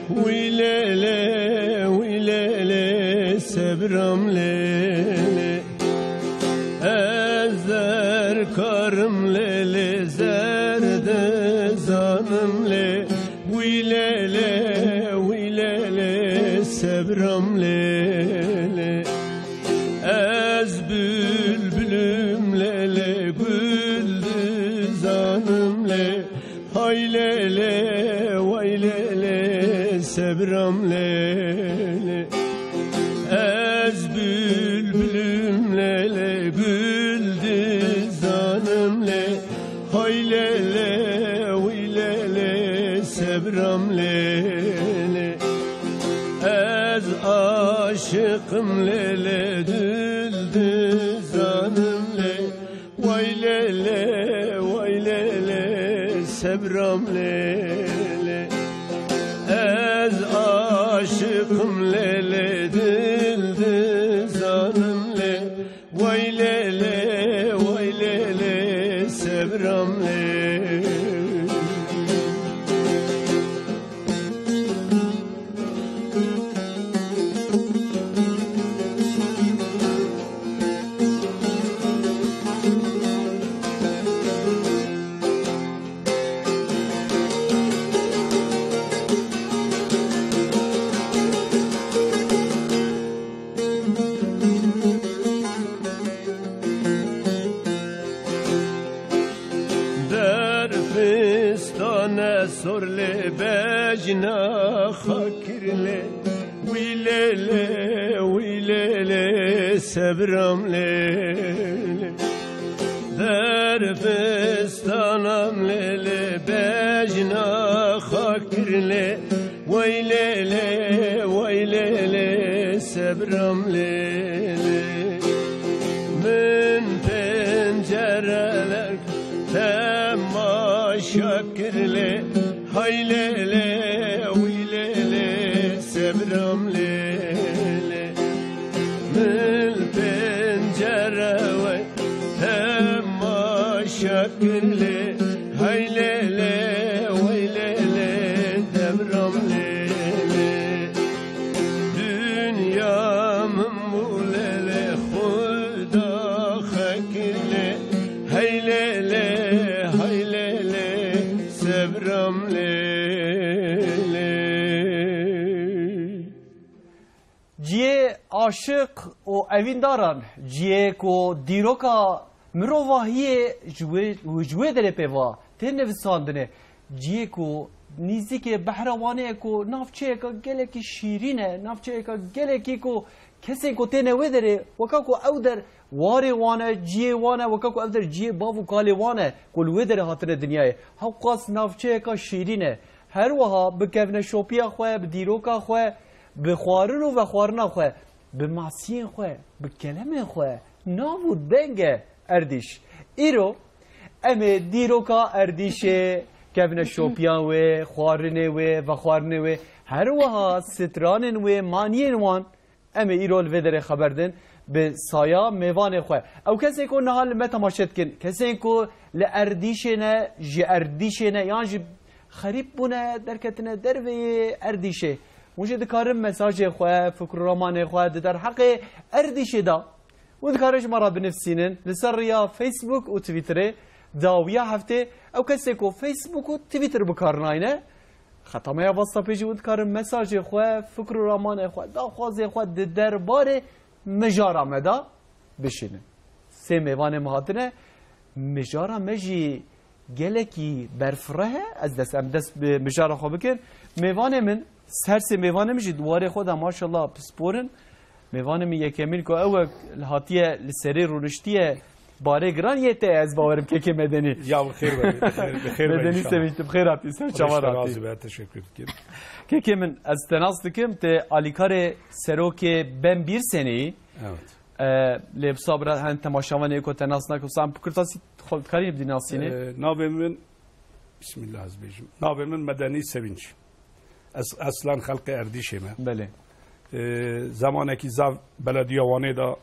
ويلالي ويلالي سبرم ليلي أزر كرم ليلي زرد زانم لي ويلالي ويلالي سبرم ليلي أز بلبلم ليلي قلد زانم لي هاي ليلي ويلالي سبرم ليلي أز بلبلم ليلي قلد زانم لي هاي ليلي ويلالي سبرم ليلي أز عاشقم ليلي دلد زانم لي ويلالي ويلالي سبرم ليلي أز عاشقم ليلي دلد زانم لي ويلالي ويلالي سبرم ليلي سر لبجنا خاكر لي ويلالي ويلالي سبرم ليلي در فستانم ليلي بجنا خاكر لي ويلالي ويلالي سبرم ليلي من pencereler تماشاكر لي هاي ليلي ويلالي سبرم ليلي من البنجرة تماشاكر لي هاي ليلي ويلالي سبرم ليلي دنيا من مولالي خدا خاكر لي هاي ليلي هاي ليلي سبرم ليلي جیه عاشق و اوینداران جیه کو دیروکا مروواهی جوه دل پیوا تن نویساندنه جیه کو نیزی که بحروانه کو نافچه که گله کی شیرینه نافچه که گله کی کو کسی کو تنه ودره وکا کو او در واره وانه جیه وانه وکا کو او در جیه باو کاله وانه کل ودره هاتنه دنیای ها قاس نافچه که شیرینه هر وها بکفن شوپیا خواه بدیروکا خواه بخوارن و بخوارنا خواه بمعصین خواه بکلم خواه نابود دنگه اردیش ایرو امه دیروکا اردیشه کفن شوپیان و خوارنه و بخوارنه و هر وها سترانن و مانین وان امه ایرو الودر خبردن به سایا میوان خواه او کسی که نهال متماشد کن کسی که لأردیشه نه جی اردیشه نه یعنی جی خریب بونه درکتنه در وی اردیشه موجه دکارم مساج خواه فکر رامان خواه در حق اردیشه دا و دکارش مرا بنفسینن لسر یا فیسبوک و تویتره داویا هفته او کسی که فیسبوک و تویتر بکارناینه ختمه یا واسطا پیجی و دکارم مساج خواه فکر رامان خواه دا خوازه خواه درباره مجارا مدا بشینه سه میوان مهاتنه مجارا مجی گلکی برفره از دست به مجارا خواه بکن میوان من سرس میوان میشه دواره خودم ماشاءالله پسپورن میوان می یکمیل که او هاتیه لسری رونشتیه باره گران یه از باورم که مدنی یا بخیر بخیر مدنی سویت بخیر هاتی سر چوار هاتی تشکر که من از تناس دکم ته آلیکار سروک بن bir seneyi لبسا برای هن تماشاوانه که تناس نکم سام پکرتاسی خود کاری بدیناسینه نابمن بسم الله از بیشم نابمن مدنی سوینچ اصلا خلق اردیشه من بله زمانی که زاو بلدیوانه دا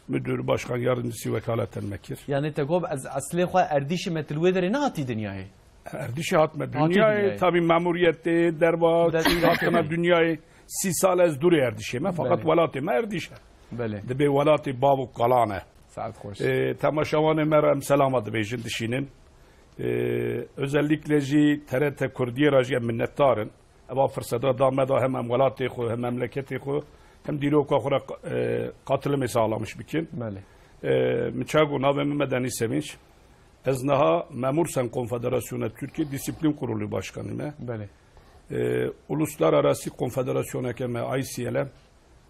مدیر باشخان یاردمسی وکالت المکر یعنی تگوب از اصلی خواه اردیش متلوه داره نه هاتی دنیای Erdişi hatme dünyayı. dünyayı tabi memuriyeti derba hatme dünyayı 30 سال از دوری اردیشه من فقط ولاتی ما اردیشه بله دبی ولاتی باب و قلانه ساعت خوش temaşavanı merhem selamat bejin dişinin özellikle TRT Kurdiye rajiye minnettarın eva fırsata dameda hem velatı xo hem memleketi xo hem diloka xora katılımı sağlamış bikin بله Miçago navemi medeni sevinç Eznaha Memursen Konfederasyonu Türkiye Disiplin Kurulu Başkanı'na بله Uluslararası Konfederasyonu Ekeme ICLM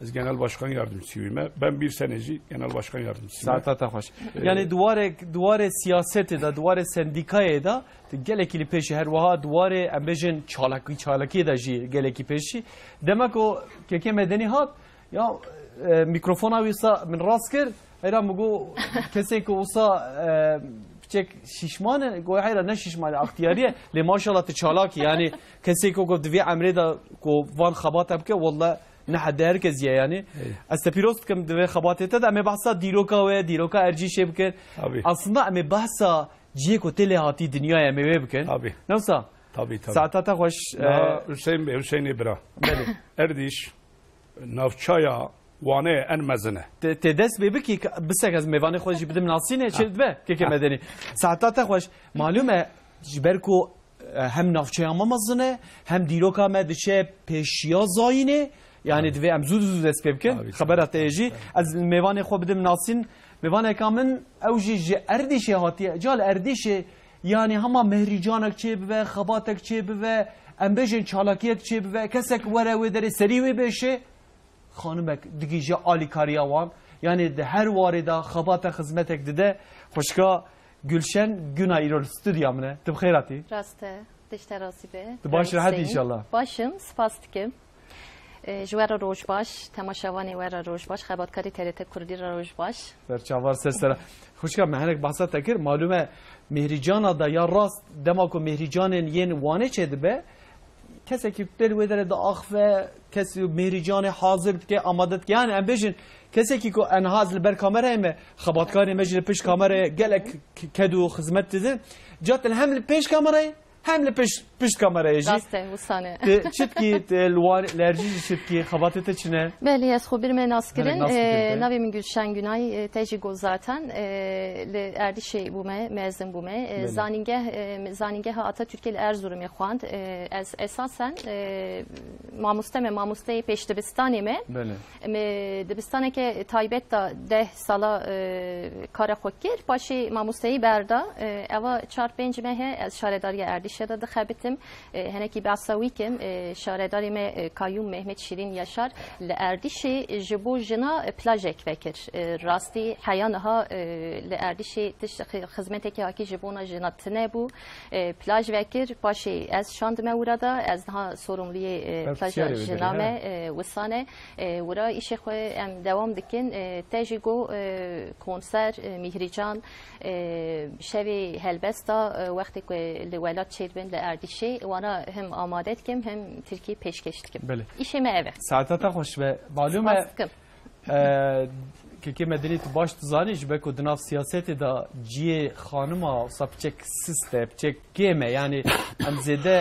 Ez Genel Başkan Yardımcısıyım. Ben bir seneci Genel Başkan Yardımcısıyım. ساعت خوش یعنی دواره سیاست دا دواره سندیکای دا گلکی پیش هر وها دواره امبیجن چالکی دا جی گلکی پیشی دمکو که مدنی هات یا میکروفون ویسا من راست کرد ایران مگو کسی که وسا چک شیشمان گوی حیرا نه شیشمان اختیاریه لی ماشاءالله تچالاکی یعنی کسی که گفت دوی امری دا کو وان خبات اب که والله نه حد هرکس یعنی از تپیروست کم دوی خباته تد امی بحثا دیروکا ارجی شی بکن aslında امی بحثا جیه کو تله هاتی دنیای امی وی بکن نوسا tabii ساعتا خوش Hüseyin Bey Hüseyin İbra Erdiş navçaya وانه en mezine تدس بی بکی بسک از میوان خودش بدم ناسینه چه به که مدنی ساعتا خوش معلومه جبرکو هم نافچه ما مزنه هم دیروکا مدشه پیشیا زاینه yani dve em zûd dest pê bikin xebera te jî ez mêvanê xwe bidim nasîn mêvaneka min ew jî ji Erdîşê hatiye cal Erdîşê yani hema mehrîcanek çê bibe xebatek çê bibe em bêjin çalakiyek çê bibe kesek were wê derê serî wê bêşe xanimek digîje alîkariya wan yani di her warê da xebata xizmetek dide xweşka Gülşen Günay îro stûdya min e tu bi xêr hatî rast e dişte rasî be tu baş rahat inşallah başım spas dikim جوار روزباش تماشاوانی ور روزباش خبرکاری TRT کردی روزباش سرچاوار سر خوشکا مهنک بحثا تکر معلومه مهریجانا دا یا راست دماکو مهریجانن ین وانه چه دبه کسی که دل و در آخفه کسی مهریجان حاضر که آماده که یعنی ام بجن کسی که انهاز لبر کامره ام خبرکاری مجل پیش کامره گلک کدو خدمت دیدن جات هم پیش کامره هم لپشت kamerayı jî. Raste usane. Çitki lerji çitki xabatete çine. Beli ez xubir me naskirin. Navi min Gülşen Günay tejigo zaten le Erdişê bûme mezin bûme. Zanîngeha Atatürkê li Erzurumê xwand. Ez esasen mamosteyê pêşdibistanê me. Me dibistaneke taybet da 10 sala kara xwe kir. Başê mamosteyî berda. Eva 4-5 mehe ez şaredariya Erdişê da dixebitim. Henekî behsa wî kim şaredarê me Kayyum Mehmet Şirin Yaşar li Erdişê ji bo jina plajek vekir. Rastî heya niha li Erdişê tişt xizmetekî hakî ji bona jina tune bû. Plaj vekir paşê ez şandime wira da ez niha sorumluyê plaja jina me wisane wira îşê xwe em dewam dikin te jî got konser mîhrîcan şevê helbesta wextê ku li welat çêdibin li Erdişê wana hem amade dikim hem Tirkiye pêşkeş dikim. İşê me ev e. Saetata xweş ve malûme که مدنی تو باش تزانی جبه کو دناف سیاست دا جی خانما صفچک سیسته بچک گیمه یعنی ام زده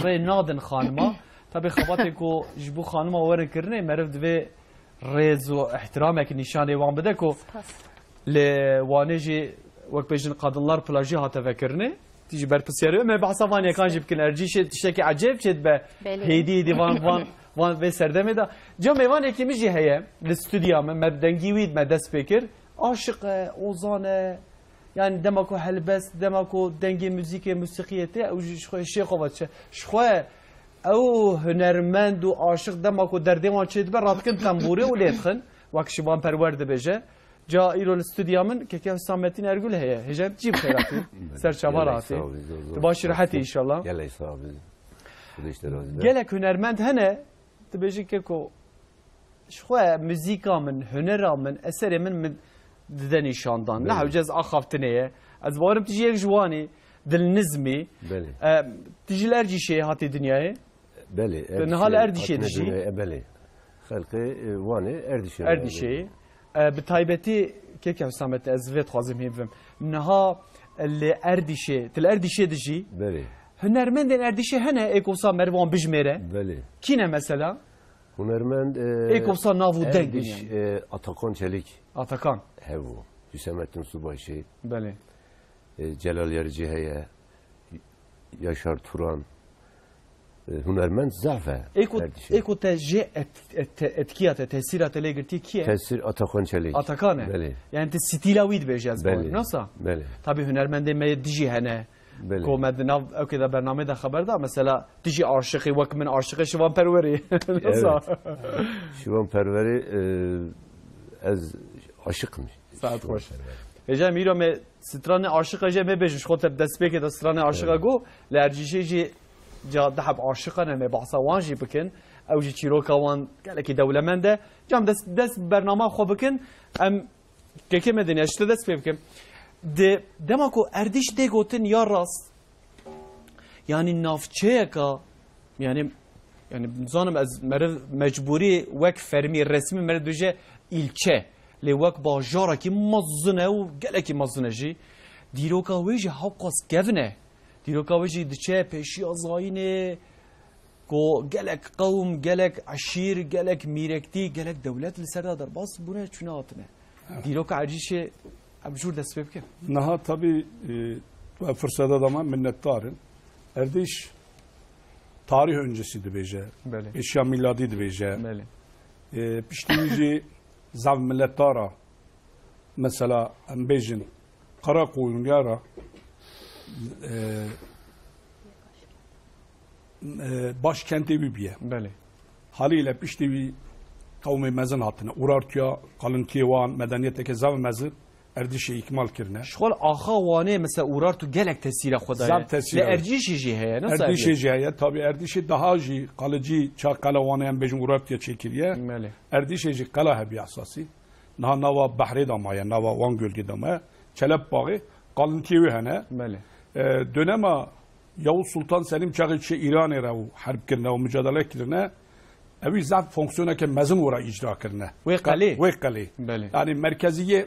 ری نادن خانما tabi خباتی کو جبو خانما ورن کرنه مرف دوی ریز و احترامه که نشانه وان بده کو ل وانجی وقت بیشتر قادلار پلاژی هاته فکرنه تيجي بربسياريو ما بحسابان يكان جيب كل ارجيش تشتكي عجيب شد به هيدي ديوان وان به سردمه دا جو ميوان يكي مجي هي الاستوديو ما بدنجي ويد ما دس فكر عاشق اوزانه يعني دمكو هلبس دمكو دنجي موسيقيته او شيء قوات شخو او هنرمند و عاشق دمكو در ديوان شد به راتكن تنبوري وليدخن واكشبان پرورده بجه جا ایرو الاستودیو من که که حسامتین ارگول هیه هجاب جیب خیراتی سر چواراتی تباشی راحتی انشالله گله صاحبی گله هنرمند هنه تبیجی که کو شخوه موزیکا من هنرا من اثر من ددنی شاندان نه وجز آخافتنه از بارم تیجی یک جوانی دل نظمی تیجی لرجیشه هاتی دنیای بله نهال اردیشه دیجی بله خلقی وانه اردیشه به تایبتی که که حسامت از ویت خوازم هیفم نها الاردیشه تل اردیشه دجی Hünermendin erdişi hene ekovsa mervan bijmere. Beli. Kine mesela? Hunermend Ekovsa navu denk Erdiş Atakan Çelik. Atakan. Hevu. Hüsemettin Subaşı. Beli. Celal Yerici heye. Yaşar Turan. Hunermend zafe. Eko tecje etkiyate, tesirate legirti kiye? Tesir Atakan Çelik. Atakan. Beli. Yani te stilavid bejaz. Beli. Nasıl? Beli. Tabii hünermende me diji hene. Beli. Komed nav ökede bername de haberde mesela diji aşıkı vak min aşıkı şivan perveri. Nasıl? Şivan Perveri az aşıkmış. Saat hoş. Ece mira me strane aşıkı je me bejiş khoter despeke de strane aşıkı go lerjişi جا دحب عاشقانه ما بحثا وانجي بكن او جي تشيروكا وان قال لك دولمنده جام دس برنامه خو بكن ام كيكي مدني اشت دس بكن دماكو ارديش دي گوتن يا راس يعني نافچيكا yani zanım az mecburi vek fermi resmi merduje ilçe le vek bajara ki mazne u geleki mazne ji diroka weji haqas kevne دیروکاویجی دچه پیشی آزاینه کو گلک قوم گلک عشیر گلک میرکتی گلک دولت لسردا در باز بونه چونه آتنه دیروک عجیشه ابجور دست بکن Naha tabi fırsata da minnettarın. Erdiş tarih öncesiydi bece. Eşya miladiydi bece. Piştiğici zav millettara mesela embejin kara koyungara başkenti Bibiye. Haliyle piştiği kavmi mezun hatına urartıya kalıntıyan medeniyeteki zav mezun erdişe ikmal kirne. Şol aha vane mesela urartu gelek tesire xudaya. Zav tesire. Erdişe jihe nasıl? Erdişe jihe tabi erdişe daha ji kalıcı çakala vane bejin urartıya çekiriye. Erdişe ji kala hebi asası. Nava bahre damaya nava van gölge damaya çelep bağı kalıntıya hene. Döneme Yavuz Sultan Selim çağı İran era o harp kirne o mücadele kirne evi zaf fonksiyoneke mezun ora icra kirne ve kale yani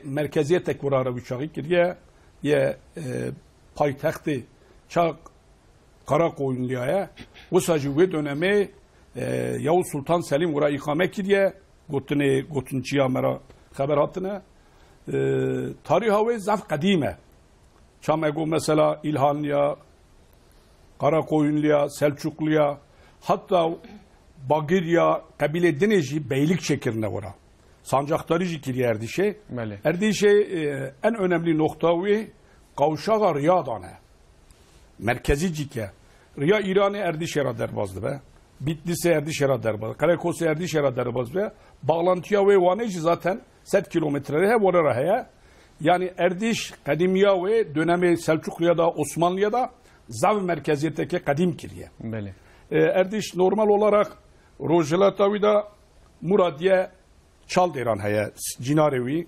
merkeziye tek ora bu çağı kirye ye payitaxtı çağı Karakoyunluya o sacı ve döneme Yavuz Sultan Selim ora ikame kirye gotunçiya mera haberatına tarih ve zaf kadime Çamego mesela İlhanlıya, Karakoyunluya, Selçukluya, hatta Bagirya, kabile Dineji beylik şekline ora. Sancaktarı jikiri Erdişe. Erdişe en önemli nokta ve kavşağa Riyadane. Merkezi cike. Riya İran'ı Erdişehir'e derbazdı be. Bitlis'e Erdişehir'e derbazdı. Karakos'e Erdişehir'e derbazdı be. Bağlantıya ve vaneci zaten 7 kilometrede hep oraya heye. Yani Erdiş, Kadimiya ve dönemi Selçuklu'ya da Osmanlı'ya da zav merkeziyetteki kadim kiriye. Erdiş normal olarak Rojlatavida Muradiye Çalderan heye Cinarevi.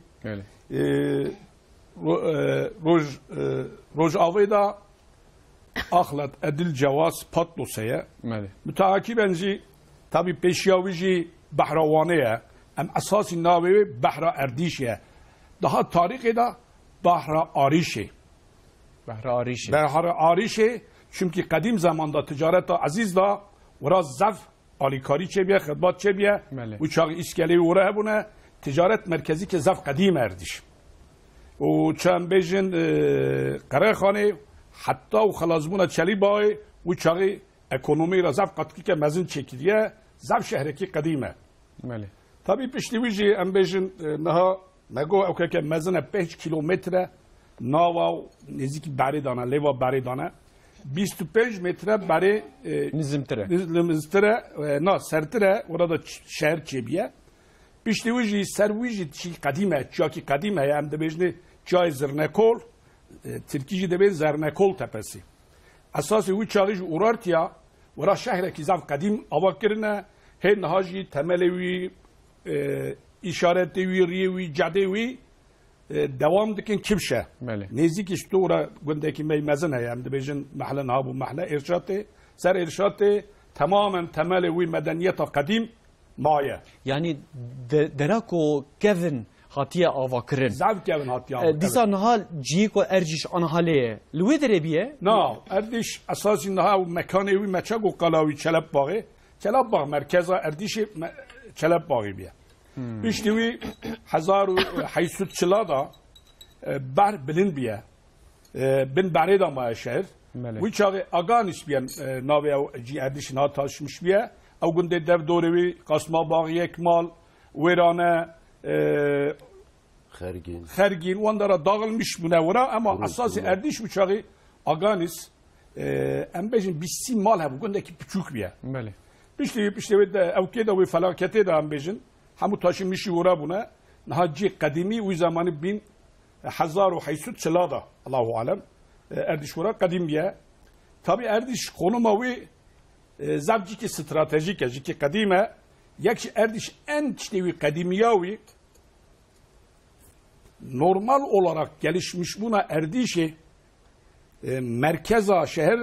Rojavida Ahlat Edil Cevaz Patlosa'ya. Müteakibenci tabi Peşyavici Bahravaneye em esası navevi Bahra Erdiş'e. Daha tarihi de Bahra Arişe. Bahra Arişe çünkü kadim zamanda ticarette aziz da biraz zaf alikari çebiye, hizmet çebiye uçağı iskeleyi uğraya buna ticaret merkezi ki zaf kadim erdiş. O çembejin Karakhane hatta o halazmuna çeli bağı uçağı ekonomi zaf katkı ki mezun çekiliye zaf şehreki kadime. Tabii piştivici embejin naha Mego okeke mezene 5 kilometre nava niziki baridana leva baridana 25 metre bari nizimtire na sertire orada şehir çebiye piştivici servici çi kadime çaki kadime hem de bejni çay zernekol Türkiye de ben zernekol tepesi asası bu çağış urartya ora şehre ki zav kadim avakirine hen haji temelevi işaretlevi, riyevi, cadevi devam dikin kimşe. Nezik işte ora gündeki meymezine hem de bejin mahallen habu mahalle irşatı, ser irşatı tamamen temeli ve medeniyete kadim maya. Yani derako Kevin hatiye avakirin. Zav kevin hatiye. Disa nahal ciyeko erciş anhaleye. Lüve derebiye? Na, Erdiş esasında ha mekanevi meçak o kalavi çelep bağı. Çelep bağı merkeza Erdiş'i çelep bağı biye. Piştivi 1800 çılada ber bilin biye. Bin bereda maya şehir. Bu çağı aganis biyen navi Erdiş'in ha taşmış biye. O günde dev doğrevi kasma bağı yekmal verane Xergin onlara dağılmış münevvera ama asası Erdiş uçağı aganis embejin bisi mal ha bu gündeki küçük biye. Pişti de evkede ve felakete de embejin hamu taşımışı uğra buna nahacı kadimi o zamanı 1800 çılada Allahu alem Erdiş uğra kadim biye. Tabi Erdiş konuma ve zavciki stratejik ki kadime yakşı Erdiş en çtevi kadimiyavi normal olarak gelişmiş buna Erdiş'i merkeza şehir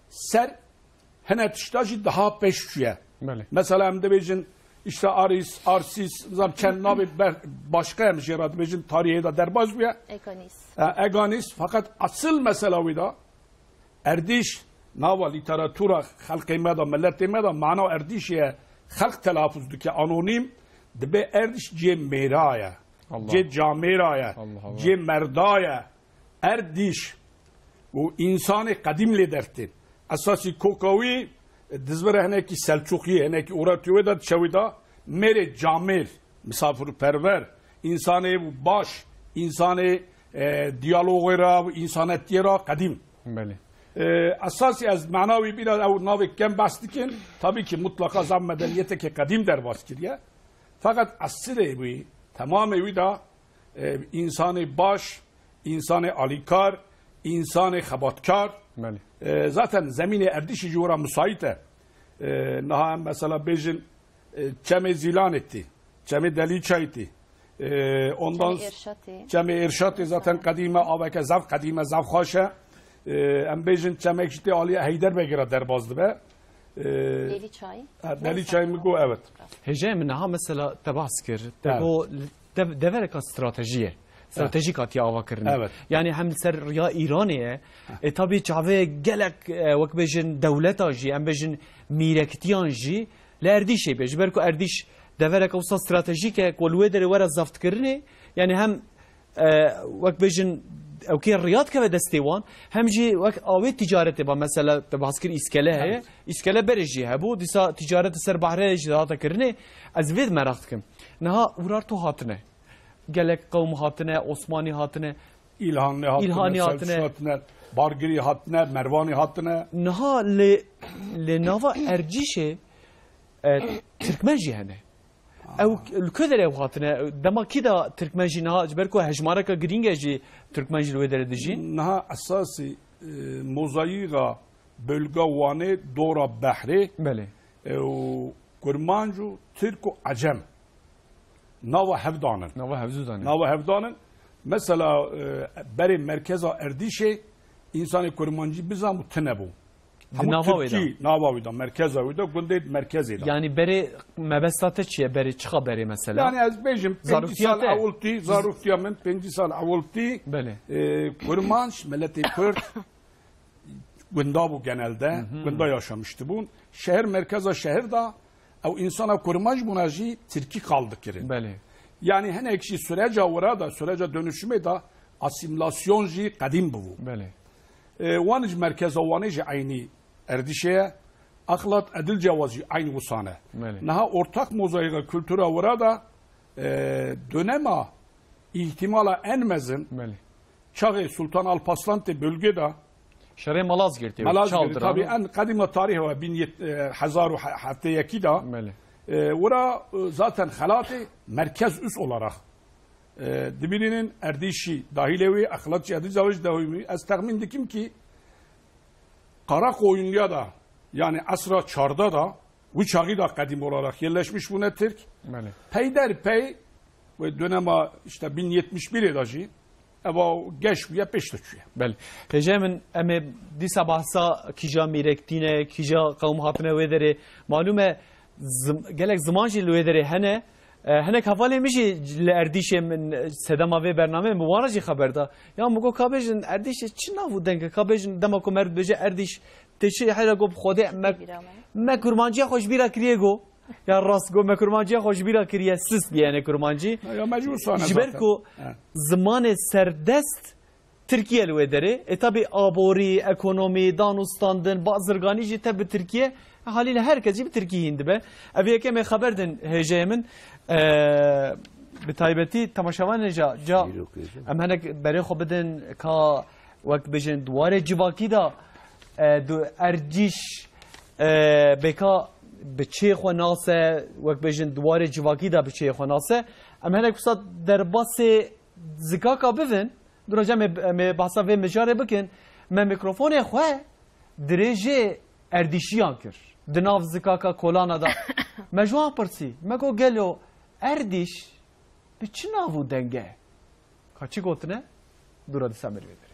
ser henetiştacı daha peşçüye. Mesela hem de bejin işte Arsis, Çennabi başka hem şehirad bejin tarihi de derbaz buya. Eganis. Fakat asıl mesela vida Erdiş nava literatura halkime da milletime da mana Erdiş'e halk telaffuzdu ki anonim de Erdiş ce meraya. Ce cameraya, ce merdaya, Erdiş, o insanı kadimle dertti. Asası kokavi, dizvere heneki Selçukyi, heneki uğratıyor da çavida, mere camer, misafirperver, insanı baş, insanı diyaloğera, insanetiyera kadim. Asası az manavi biraz o navikken bastikin, tabii ki mutlaka zam medeniyete ki kadim der baskiriye. Fakat asıl bu tamam evi da insanı baş, insanı alikar, insanı habatkar. Zaten zemine Erdiş'i cura müsaite. Naha mesela bejin çeme zilan etti. Çeme deliça etti. Ondan çeme irşati zaten kadime aveke zav kadime zav xoşe. Em bejin çemek işte Aliye Heyderbegir'e derbazdı be. Deli çay. Deli çay mı go evet. Hece min ha mesela tebaskir. Tego devereka stratejiye. Stratejik hatiye avakirin. Evet. Yani hem ser ya İran'e tabi çave gelek vakbejin devleta jî em bejin mirektiyan jî le Erdişê bej. Berku Erdiş devereka usta stratejik ku lûê derê were zaftkirinê yani hem vakbejin اوکی ریاض که دستیوان هم جی وقت آوی تجارت با مثلا تباسکر اسکله هی اسکله برجی هبو دیسا تجارت سر بحره جدات کرنه از وید مرخت کم نها ورار تو هاتنه گلک قوم هاتنه عثمانی هاتنه İlhani hatine Bargiri hatine Mervani hatine نها ل نوا ارجیشه ترکمنجی هنه او الكذر او هاتنه دما كده تركمنجي نها جبركو هجمارك جرينجي تركمنجي لو دردجين نها اساسي موزايغا بلغا وانه دورا بحري بله و كرمانجو تركو عجم نوا هفدانن نوا هفدانن mesela beri merkeza Erdişe insanı kurmancı bizam tnebu Navavida merkezavida günde merkezida. Yani beri mebestate çiye beri çıka beri mesela. Yani az bejim 5 sal avulti zaruftiyamen 5 sal avulti. Bele. Kurmanç milleti Kürt günde bu genelde günde yaşamıştı bu. Şehir merkeza şehirde o insana kurmanç bunaji Türkiye kaldı kirin. Bele. Yani her ekşi sürece orada sürece dönüşümü da asimilasyonji kadim bu. Bele. Vanıc merkeze vanıc aynı Erdişe'ye aklat edil cevazı aynı usane. Naha ortak mozaika kültüre orada döneme ihtimala enmezin Çağı Sultan Alparslan bölgede Şerê Malazgirt'te. Malazgirt tabii en kadime tarihi var 1072'de. Ora zaten halatı merkez üs olarak dibinin Erdişi dahilevi aklatçı edil cevazı dahilevi az tahmin dikim ki Karakoyunlu'ya da yani Asra Çar'da da bu çağı da kadim olarak yerleşmiş bu ne Türk. Peyderpey ve döneme işte 1071 edacı ama geç bu ya peşteçiye. Bel. Hecemin eme disa bahsa kija mirektine kija kavm hatine vedere malume gelek zamanji vedere hene هناك حوالی میشه اردیش من صدام و برنامه موارجی خبر دا یا مگو کابجن اردیش چی نبود دنگ کابجن دم کو مرد بجه اردیش تشی حالا گو خوده ما کرمانجی خوش بیرا کریه گو یا راست گو ما کرمانجی خوش بیرا کریه سیس بیانه کرمانجی یا مجبور سانه جبر کو زمان سردست Türkiye lüvederi. Tabi abori, ekonomi, danustandın, bazırgani jite bi Türkiye haliyle herkes bir Türkiye indi be. Evi keme haberdin hecemin bi taybeti tamaşavan neca ca em henek beri xo bidin ka vakt bejin duare civaki da du erciş beka بچه خو ناسه وقت بجن دواره جواکی دا بچه خو ناسه ام هنک فساد در باس زکاکا بفن درجه می بحثا و مجاره بکن من میکروفون خواه درجه اردیشیان کر دناف زکاکا کولانا دا مجوان پرسی مگو گلو اردیش به چی ناوو دنگه که چی گوتنه دورا دی سامر بیدر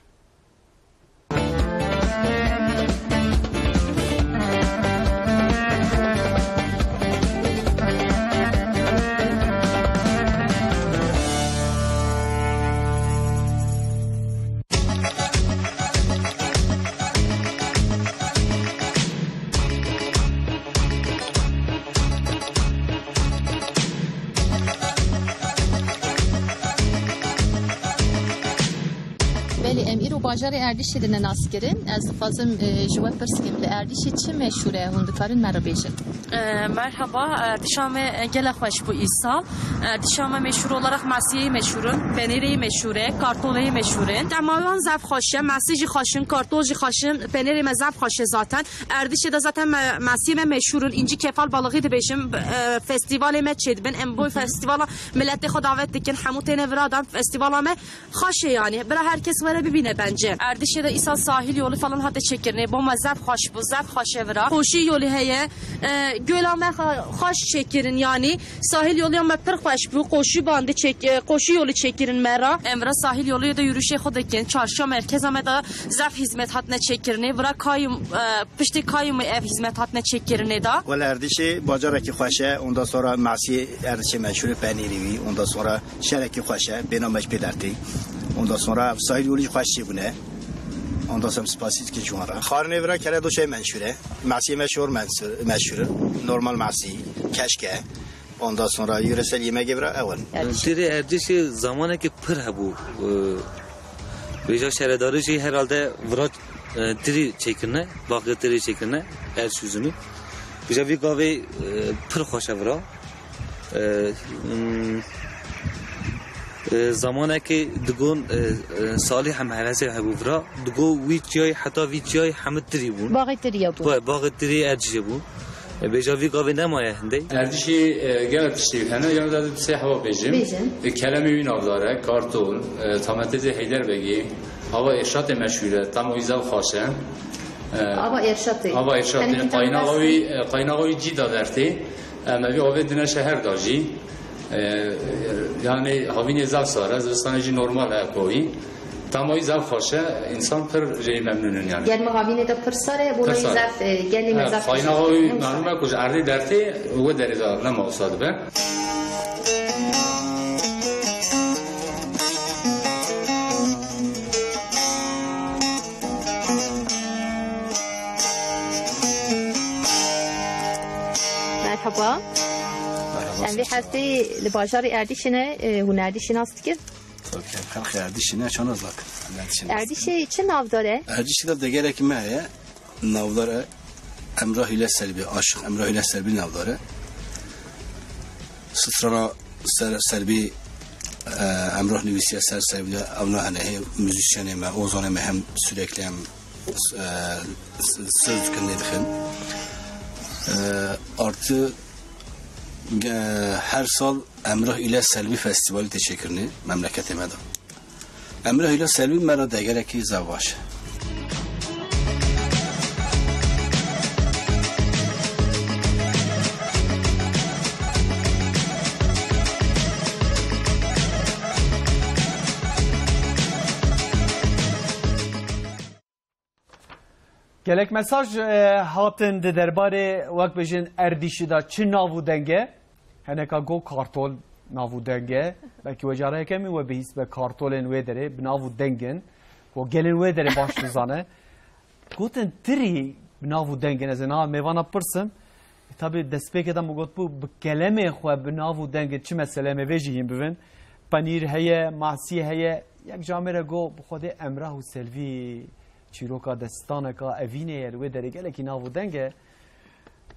باجار اردیش دن ناسکرین از فازم جواب پرسیم اردیش چه مشهوره هندکارن مرا بیشن مرحبا اردیشام گل خوش bu İsa اردیشام مشهور olarak masiye meşhurun peniri meşhure kartolayı meşhuren tamamen zaf خوشه مسیجی خوشن kartolji خوشن peniri mezaf خوشه zaten اردیش de zaten masiye meşhurun inci kefal balığı da beşim festivale meçed ben em bu festivala millete davet dikin hamut nevradan festivala me خوشه yani bira herkes vere bibine bence Erdişehir'de İsa sahil yolu falan hatta çekirne bu mazaf hoş bu zaf hoşe vira koşu yolu heye gölame hoş çekirin yani sahil yolu ama pır hoş bu koşu bandı çek koşu yolu çekirin mera emra sahil yolu da yürüyüşe xodakin çarşı merkez ama da zaf hizmet hatne çekirne vira kayım pişti kayım ev hizmet hatne çekirne da vel Erdişehir bacaraki hoşe ondan sonra masiye Erdişehir meşhur penirivi ondan sonra şereki hoşe benameş pedarti ondan sonra sahil yolu خوشی بونه. ondan sonra spasit ki juara. Xarnevra kere do şey menşure. Masiye meşhur. Normal masiye. Keşke. Ondan sonra yöresel yemek evra evvel. Diri Erdişehir zamanı ki pır bu. Veja şeredarı şey herhalde vrat diri çekirne. Bakı diri çekirne. Her sözünü. Veja bir kahve pır hoşa vra. زمانه که دگون سالی هم هرزه هبوفرا دگو ویچای حتی ویچای همه تری بون باقی تری بود باقی تری ارجی بون بیجاوی قاوی نمایه هنده ارجی گلت تشتیل هنه یعنی داده سه هوا بیجیم کلمه وین آبداره کارتون تامتز هیدر بگی هوا ارشاد مشهوره تمایزه خوشه هوا ارشاد قایناغوی جی دادرتی موی آوه دنه شهر داجی yani havine zav sara zistaneci normal ekoyi tamoy zav xoşe insan pir jey memnunun yani yani havine de pir sara buna zav geli mezaf qaynaoy maluma kuj ardi derti ve deriza ne maqsad be merhaba Sen hafta لباجار اردیشینه هنردیشناس دیگه خلق اردیشینه چون ازلک اردیشه چه ناو داره اردیشه de gerek meye navdara Emrah ile Selbi aşık Emrah ile Selbi navdara Sıtrana Selbi Emrah Nivisiye Selbi avna hani müzisyenime ozanime hem sürekli hem söz kınlaydıkın artı her sal Emrah ile Selvi Festivali teşekkürünü memleketime de. Emrah ile Selvi mera da gereki zavaş. Gelek mesaj hatin de derbare vak bejin erdişi da çi navu denge هنکا گو کارتول ناو دنگه بلکه وجاره کمی و بهیس به کارتولن و داره بناو دنگن و گلن و داره باش بزنه گوتن تری بناو دنگن از اینا میوانا پرسم tabi despêkê me got bû bi kelemê xwe bi nav û dengê çi mesele me vê jî hîn bibin panîr heye masî heye yek jamê re got bi xwedê emrah û selvî çîroka destaneka evînê ye li wê derê gelekî nav û deng e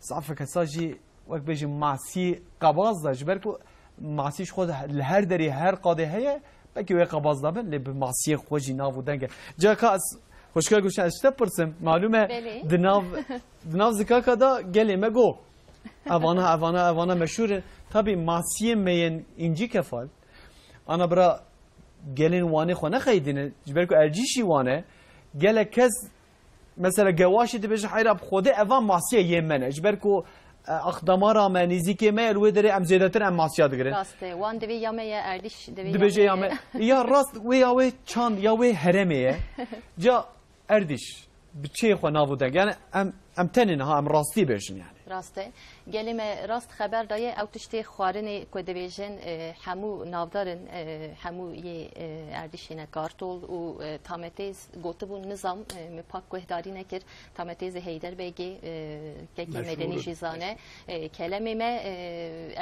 safeke sa jî wek bêjim masî qebaz da ji ber ku masî ji xwe li her derê her qadê heye belkî wê qebaz dabin lê bi masiyê xwe jî nav û deng e ceka ez hoşgel guşan ez tê pirsim malum e di nav zikaka da gelê me got evana meşhur tabi masiye meyen inci kefal ana bira gelin wani xwe nexeydine jiber ku ercişî wane gelek kes mesela gewaşî dibêje heyra bi xwedê evan masiye yê me ne jiber ku axdamara me nîzîkê me li wê derê em zêdetir em masiya digirin wan divê ya me ye erdiş dibêje ya me ya rast wê ya wê çand ya wê heremê ye ca erdiş bi çê xwe nav û deng yani em tenin ha em rastî bêjin yani راسته گلی ما راست خبر دایه او تشتی خوارنی که دویژن همو نافدارن همو یه اردیشینه کارتول و تامتیز گوته بون نظام مپاک گهداری نکر تامتیز هیدر بگی که مدنی جیزانه کلمه ما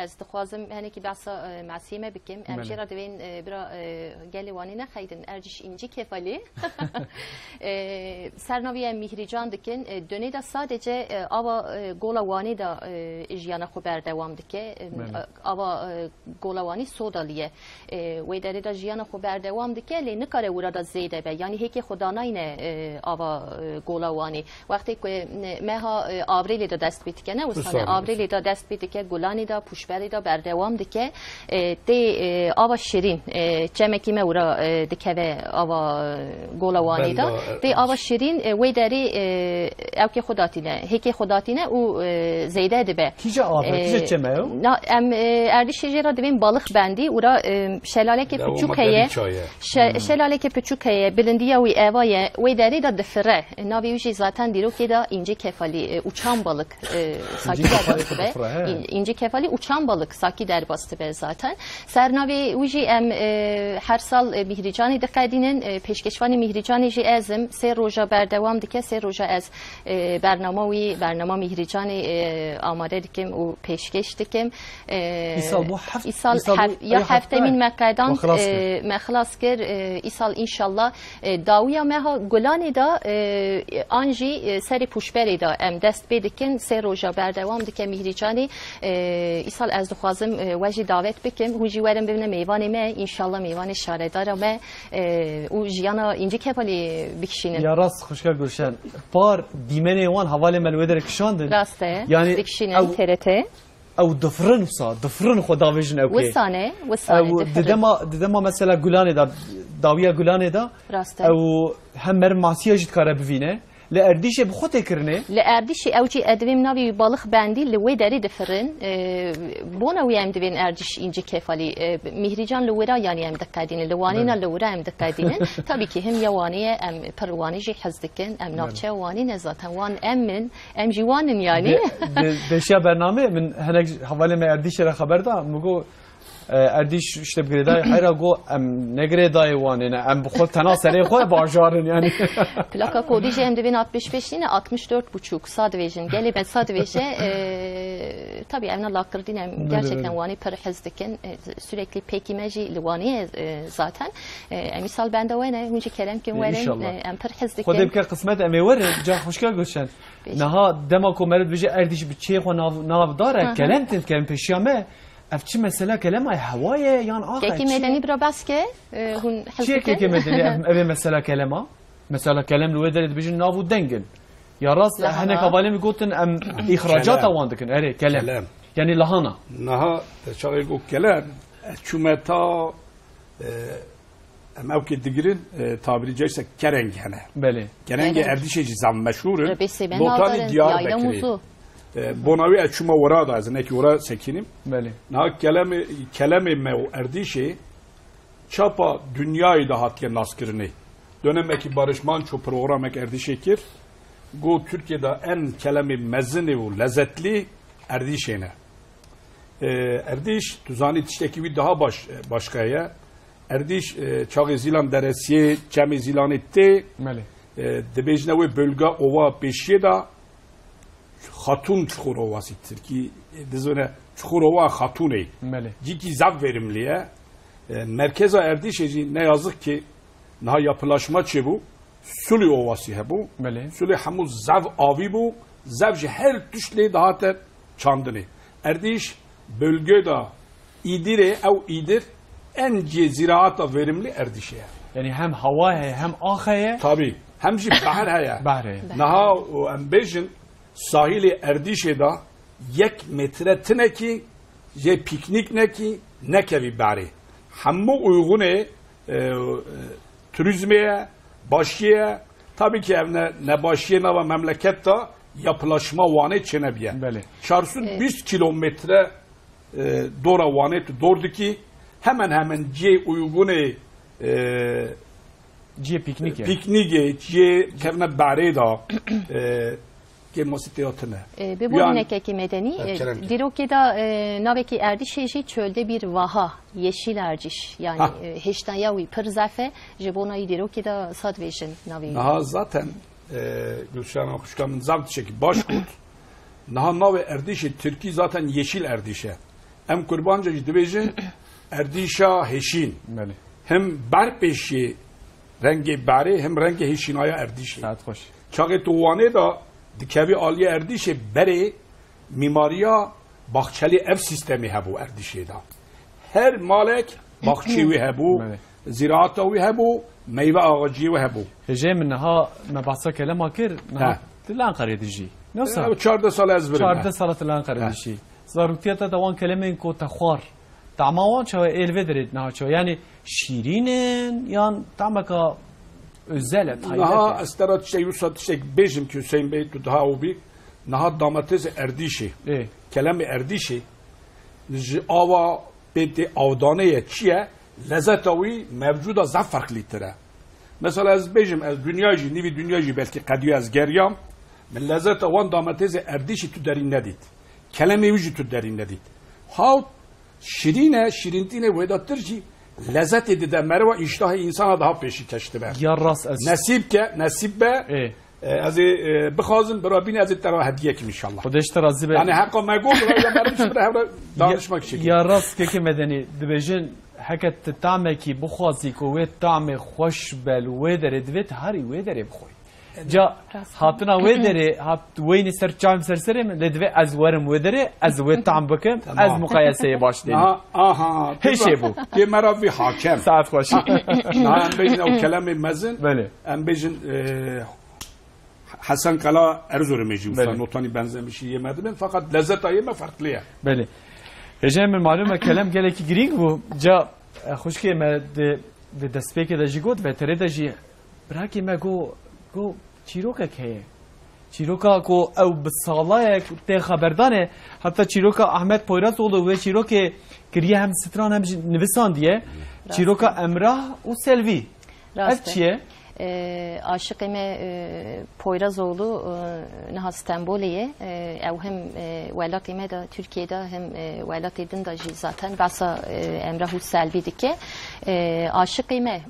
از دخوازم هنی که بحثا معصیمه بکیم امجرا دوین برا گلی وانی نخیدن ارجش اینجی کفالی سرناوی مهریجان دکن دونه دا sadece ava golavani da jiyana xwe berdewam dike ava golavani sodaliye wê derê da jiyana xwe berdewam dike lê nikare wira da zêde be yanî hêkê xwe danayîne ava golavani wextê ku meha avrêlê da dest pê dike ne wisa avrêlê da dest pê dike gulanî da puşberê da berdewam dike tê ava şirîn çemekî me wira dikeve ava golavani da tê ava şirîn wê derê evkê xwe datîne hêkê xwe datîne û zeyde dibe. Kîja ava kîja çemeyo? Em erdişêjê divên balık bendî û şelalekê piçûk heye şelalekê piçûk heye bilindiya wî eva ye wê derê da difire navê wî jî zaten dîrokê da ince kefalî uçan balık sakî derbas dibe ince kefalî uçan balık sakî derbas dibe zaten sernavê wî jî em her sal mihricanî dixedînin pêşkeşvanî mihricanî jî ezim sê roja berdewam dike sê roja ez bernama wî bernama mihricanî amade dikim û pêşkeş dikim îsal ya heftemîn me qedan me xilas kir îsal înşallah dawiya me ha gulanê da an jî serê pûşberê da em dest pê dikin sê roja berdewam dike mihricanî îsal ez dixwazim we jî davet bikim hûn jî werin bibîne mêvanê me înşallah mêvanê şaredara me û jiyana incî kefalî bikişînin ya rast xoşgel gulşen par dîmenê wan havalê me li wê derê kişandin rast e bikişînin TRT او دفرن وسا دفرن خو داویجن اوکی وسانه ددما مثلا گلانه دا داویا گلانه دا او همر ماسیه جت کاره بوینه لأرديشة بخوته كرنه لأرديشة أوجي أدويم نبي بالخ باندي لوي داري دفرن بونا ويام دبين أرديش إنجي كفالي مهرجان لورا يعني أم دكادين لوانينا لورا أم دكادين تابي كي هم يوانية أم برواني جي حزدكن أم نافشة واني نزاتا وان أم جوانن يعني دشيا برنامه من هناك حوالي ما أرديشة خبر دا مگو اردیش işte بگیردای hayra go em negre dayıvan yani em bu tana seri koy bajarın yani plaka kodu jm 65 yine 64,5 sadvejin gelip sadveje tabii evna lakkırdın gerçekten vani per hizdikin sürekli pekimeji livani zaten misal bende ve ne hunci kerem kim verin em per hizdikin kodem ki kısmet em verin ca hoş geldin naha demako merid bije erdiş bir şey nav dara kelentin kelim peşiyame افتش مثلا كلامها هوايه يعني اخر كي مدني برا بس كي هون حلقه كي مدني ابي مثلا كلامها مثلا كلام الودر بيجي نافو دنجن يا راس هنا قبالي قلتن ام اخراجات واندكن اري كلام يعني لهنا نها شغل كلام çumeta ام او كدغرين tabiri caizse kereng hene بله kereng erdişeci zam meşhur notani diyar bekri Bonavi açuma vura da azne ki vura sekinim. Beli. Na kelame me erdişi çapa dünyayı da hatken naskirini. Dönemeki Barış Manço programek erdişekir. Go Türkiye'de en kelame mezini ve lezzetli erdişene. Erdiş tuzani tişteki bir daha başkaya. Erdiş çağı zilan deresiye cemi zilan etti. Dibêjine wê bölge ova pêşiye da xatûn çuxur ovasîtir ki dizine çuxur ova xatûnê cikî zav verimli ye. Merkeza Erdîşê jî ne yazık ki niha yapılaşma çêbû Sulê ovasî hebû. Sulê hemû zav avî bû. Zav ji her tuşlê dihate çandinê. Erdîş bölge da İdirê ew İdir en cê ziraata verimli Erdîşê ye. Yani hem hava heye hem ah heye. Tabii. Hem jî behr heye. Niha em bêjin sahilê Erdîşê da 1 metre tinekî jê pîknîk nekî nekevî berê. Hemû uygunê turizmê başiye tabii ki evne ne başiye ne memleket da yapılaşma vane çenebiye. 420 kilometre dora vane dordu ki hemen C uygune C piknike C kevne bari da gelmesi teatine. Ve bu nekeki medeni Dirokye'da naveki Erdişehir çölde bir vaha yeşil erciş yani heşten yavi pırzafe jebonayı Dirokye'da sadvejin navi. Naha zaten Gülşah'ın kuşkamın zavt çeki başkurt. Naha navi Erdişehir Türkiye zaten yeşil Erdişehir. Hem kurbanca dibêjin Erdişa heşin. Hem berpeşi rengi bari hem rengi heşinaya Erdişehir. Çağı tuğane da dikevi aliye Erdişehir beri mimariya bahçeli ev sistemi hebu Erdişehir'da. Her malek bahçevi hebu, ziraatavi hebu, meyve ağacı hebu. Hece min ha mebahsa kelama kir, tilan qaredici. Nasıl? 14 sal ezberim. 14 sal tilan qaredici. Zarutiyata davan kelimein ko takhwar. Tamawan çava elvederit na çava. Yani şirinin yan tamaka özel tayyip. Naha asterat şey usat şey bejim ki Hüseyin Bey tu daha ubi. Naha damatez Erdişi. Kelime Erdişi. Ava benti avdaneye çiye lezzetavi mevcuda zaf farklıdır. Mesela az bejim az dünyacı nivi dünyacı belki kadiyo az geryam. Men lezzet avan damatez Erdişi tu derin nedit. Kelime vücut tu derin nedit. Hav şirine şirintine vedattır ki lezzet edide merva iştahı insana daha peşi keşti ver. Nasip be az bixazım berabine az tera hediye kim inşallah. Xudeşte razı be. Yani hakka megol ya mermiş bre havra danışmak için. Ya rast ki medeni dibejin haket tameki bixazi ko ve tame xoş bel ve deredvet hari ve dereb xoy. Ja hatına ve dere hat weyni ser çam serserim ledve az varım ve dere az ve tam bakım az mukayeseye başlayayım. Aha. Her şey bu. Ye meravi hakem. Saat hoş. Na embejin o kelame mezin. Böyle. Embejin Hasan Kala Erzurum'u usta notani benzemişi yemedim ben fakat lezzet ayıma farklı ya. Böyle. Hecem malum kelam geleki giring bu. Ja hoş ki me de despeke de jigot ve tere de ji braki me go چیروکه که چیروکا کو او بسالای ته خبردانه حتی چیروکا احمد پویراز oldu ve çiroke kiriye hem stran hem nivsan diye çiroka emrah u selvi Rastçıye aşıkime Poyrazoğlu ne İstanbul'ye ev hem velatime de Türkiye'de hem velat edin de zaten basa emrah u selvi dike aşıkime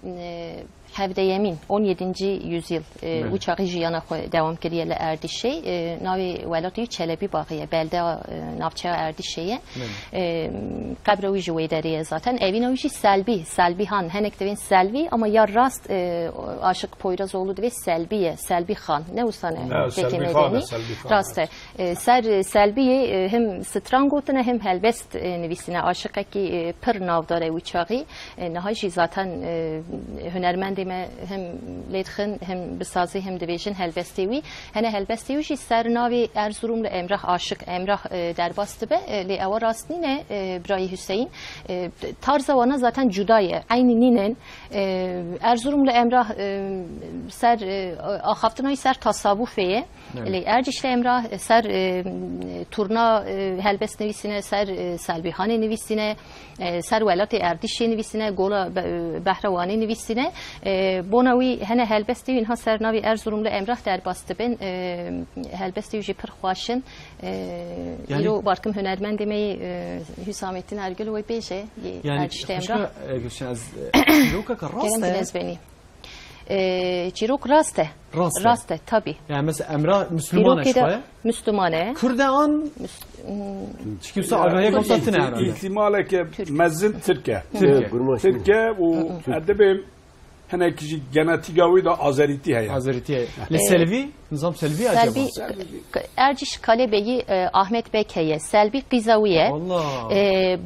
Hevde Yemin 17. yüzyıl uçağı jiyana devam kiriyle Erdişey navi velatı Çelebi bağıya belde navçağı Erdişey'e kabravi jüvederiye zaten evin avuci Selbi Han henek devin Selvi ama ya rast Aşık Poyrazoğlu ve Selbi Han ne usane peki medeni rast ser Selbiye hem strangotuna hem helbest nevisine aşık ki pır navdare uçağı nahaji zaten hünermend hem ledxin hem bisazi hem divejin helbestevi hene helbestevi ji ser navi Erzurumlu Emrah Aşık Emrah derbastı be li eva rastnine Brayi Hüseyin tarza wana zaten cudaye aynı ninen Erzurumlu Emrah ser haftanayı ser tasavvufeye li Ercişli Emrah ser turna helbest nevisine ser Selbihane nevisine ser velat Erdişe nevisine gola Behravani nevisine بوناوی هنه هلبستی اینها سرناوی ارزروم لامراه در باست بن هلبستی جی پر خواشن ایرو بارکم هنرمند می حسامتین ارگل و بیشه یعنی امراه از روکا راسته چیروک راسته tabi. Yani mesela Emrah Müslüman eşkaya. Müslümane. Kürdan çıkıyorsa agaya konstatın herhalde. İhtimale ki mezin Türkiye. Türkiye o edebim هنه کسی genetikavi da Azeriti heye. Azeriti heye. Le Selvi, nizam Selvi acaba? Erciş Kalebeyi Ahmet Bekeye, Selvi Qizaviye. Allah.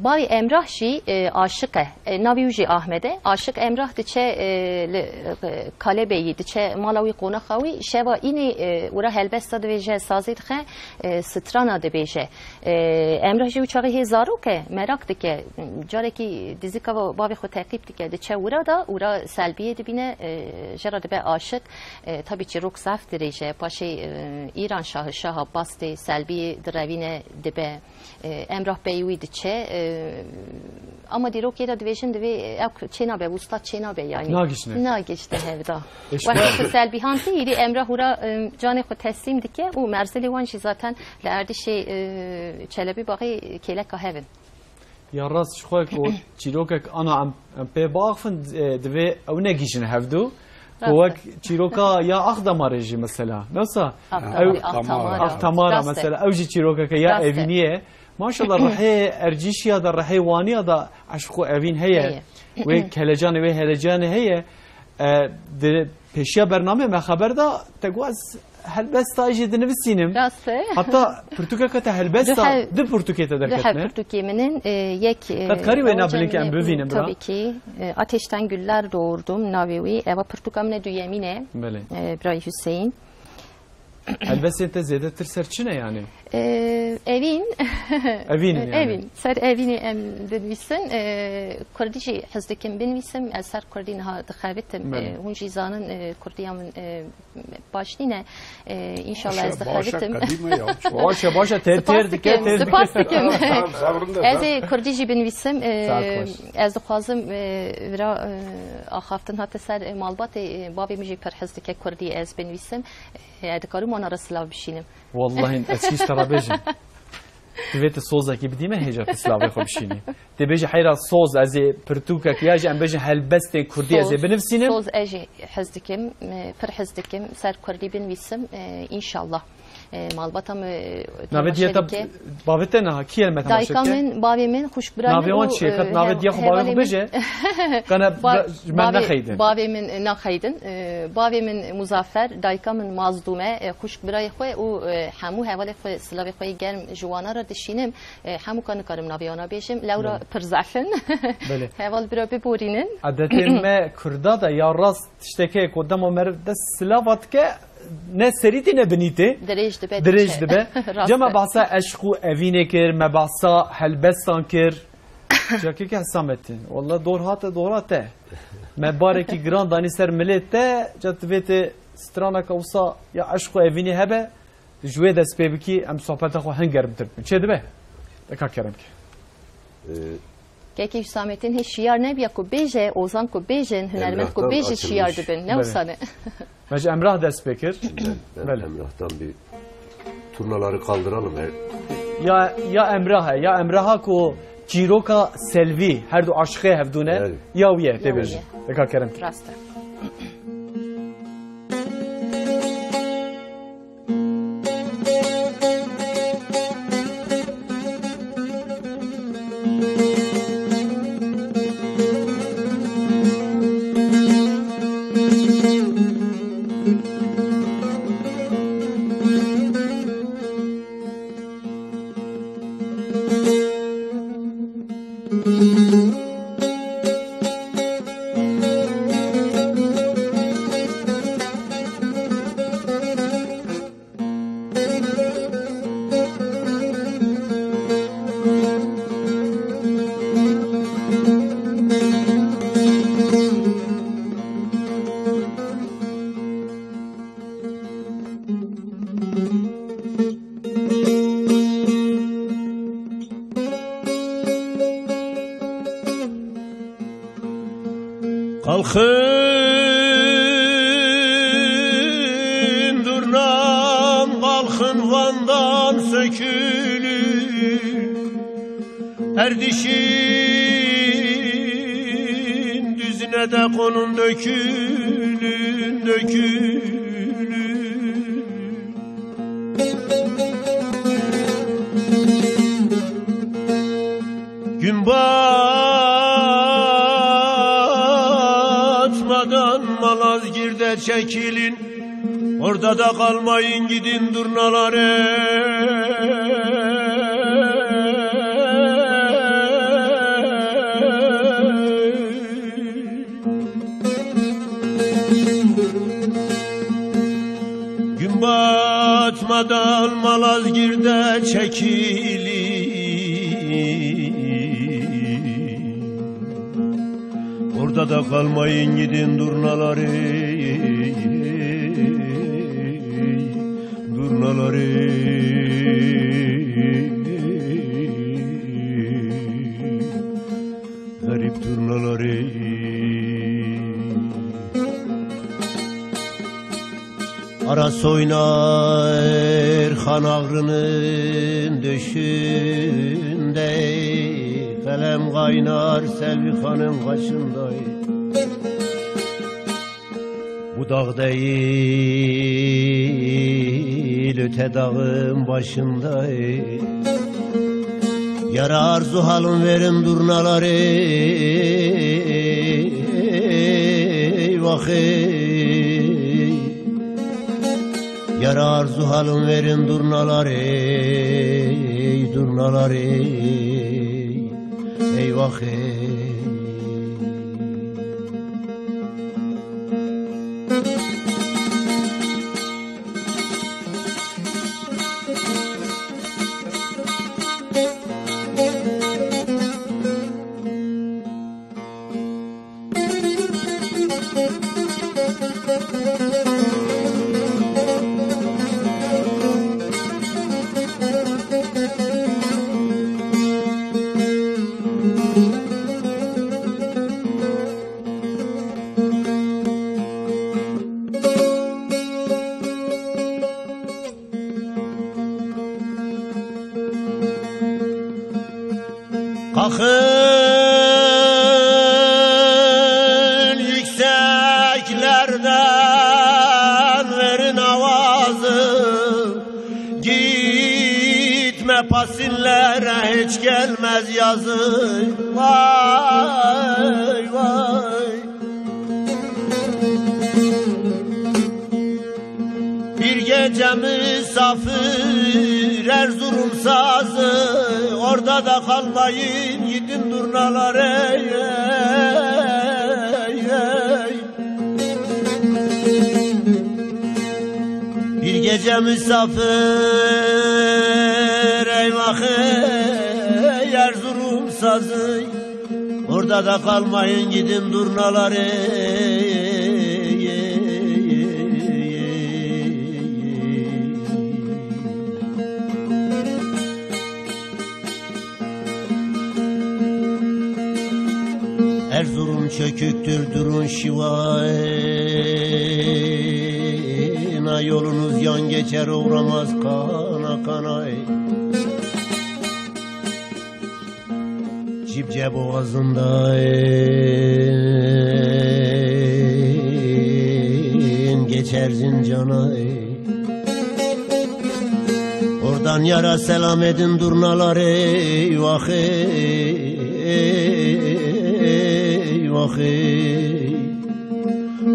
Bavi Emrah jî aşık navi jî Ahmet'e. Aşık Emrah diçe Kalebeyi diçe Malawi qonaxawi şeva ini ura helbesta dveje sazit xe strana dveje. Emrah jî uçağı hezaroke merak dike. Careki dizikava bavi xo takip dike diçe ura da ura Selviye dibine jara dibe aşık tabii ki rok zaf derece paşa İran Şahı Şah Abbas de Selvi drevine dibe Emrah Beywi diçe ama dirok yeda dvejin dve çena be usta çena be yani nagişte hevda ve Selvi hanti iri Emrah ura canı xo teslim dike o merzeli wan zaten lerdi şey Çelebi bağı kelek hevin Ya rast şuak o çirokek ana am pe bağfın dve o ne gişin hevdu Kovak çiroka ya Akdamarıcı mesela nasıl Aktamara mesela evci çirokek ya eviniye maşallah rahi ercişiya da rahi vaniya da aşku evin heye ve kelecan ve helecan heye de peşiya bername me haber da tegwaz helbesta iş dinivsinem. Hatta Porteka'da helbesta de Porteka'da derketne. De Porteka'nın yek. Katkari ve nabilik em bevinem bra. Tabii ki ateşten güller doğurdum navevi eva Porteka'mne duyemine. Bray Hüseyin. Helbesta te zede tir serçine yani. Evin. Evin yani. Evin. Ser evini em dediysen Kurdici hızdıkim benvisem eser Kurdin ha dıxavetim hunci zanın Kurdiyamın başline inşallah ez dıxavetim. Başa ter dike. Spasikim. Ez Kurdici benvisem ez dıxazım vira axaftin hatta ser malbat babi müji per hızdike Kurdi ez benvisem edikarum ona raslav bişinim. Vallahi eski starabejim. Divete soza ki bidime heja Slavya xobşini. Debeji hayra soz az Portuka kiyaji am beji helbeste Kurdi az benefsinem. Soz eji hızdikim, per hızdikim ser Kurdi benvisim inşallah. Malbatam navediyata bavetena kiel metamaşke. Daykamın bavimin xuşbran. Navewan şirket navediya xo beje. Kana men naxaydın. Bavimin naxaydın. Bavimin Muzaffer daykamın mazdume xuşbray xo o hamu hevale xo Slavya xo germ juwana ra dişinim hamu kanı karım naviyana beşim Laura Perzafin. Heval bira beborinin. Adetime Kurda da ya rast tişteke kodam o merde Slavatke ne seriti ne benite derece be cema bahsa aşku evine kir me bahsa helbestan kir jaki ke hasametin vallahi doğrate me bareki grand daniser millete jatvete strana kausa ya aşku evine hebe jwe des pebiki am sohbeta xo hangar bitir çedi be deka kerem ki Keki Hüsamettin hiç şiar ne biya ku beje ozan ku bejen hünermet ku beje şiar dibin ne usane Mece Emrah despekir. Emrah'tan bir turnaları kaldıralım. Ya Emrah'a ko Ciroka Selvi her du aşkı hevdune ya uye debeji. Deka kerem. Rasta. Kalkın Erdişin düzüne de konun dökülün dökülün. Gün batmadan Malazgirt'e çekilin, orada da kalmayın, gidin Durnalar'a. Gün batmadan Malazgirt'e çekilin, orada da kalmayın, gidin Durnalar'a. Durnalar'a. Garip Durnalar'a. Aras oynar Han Ağrı'nın döşünde, kalem kaynar Selvi Han'ın başında. Bu dağ değil öte dağın başında. Yara arzu halın verin Durnalar'a. Eyvah ey. Yara arzu halın verin Durnalar'a. Durnalar'a. Eyvah ey. Kalkın yükseklerden verin avazı, gitme pasillere hiç gelmez yazı. Vay vay. Bir gece misafir Erzurum sazı, orada da kalmayın, gidin Durnalar'a. Ey, ey. Bir gece misafir eyvah ey, Erzurum sazı, orada da kalmayın, gidin Durnalar'a. Erzurum çöküktür durun şivayna, yolunuz yan geçer uğramaz kana kana. Cibce boğazında geçer Zincana. Oradan yara selam edin Durnalar'a. Eyvah eyvah ey.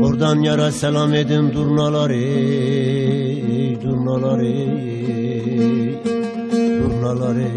Oradan yara selam edin Durnalar'a. Durnalar'a. Durnalar'a.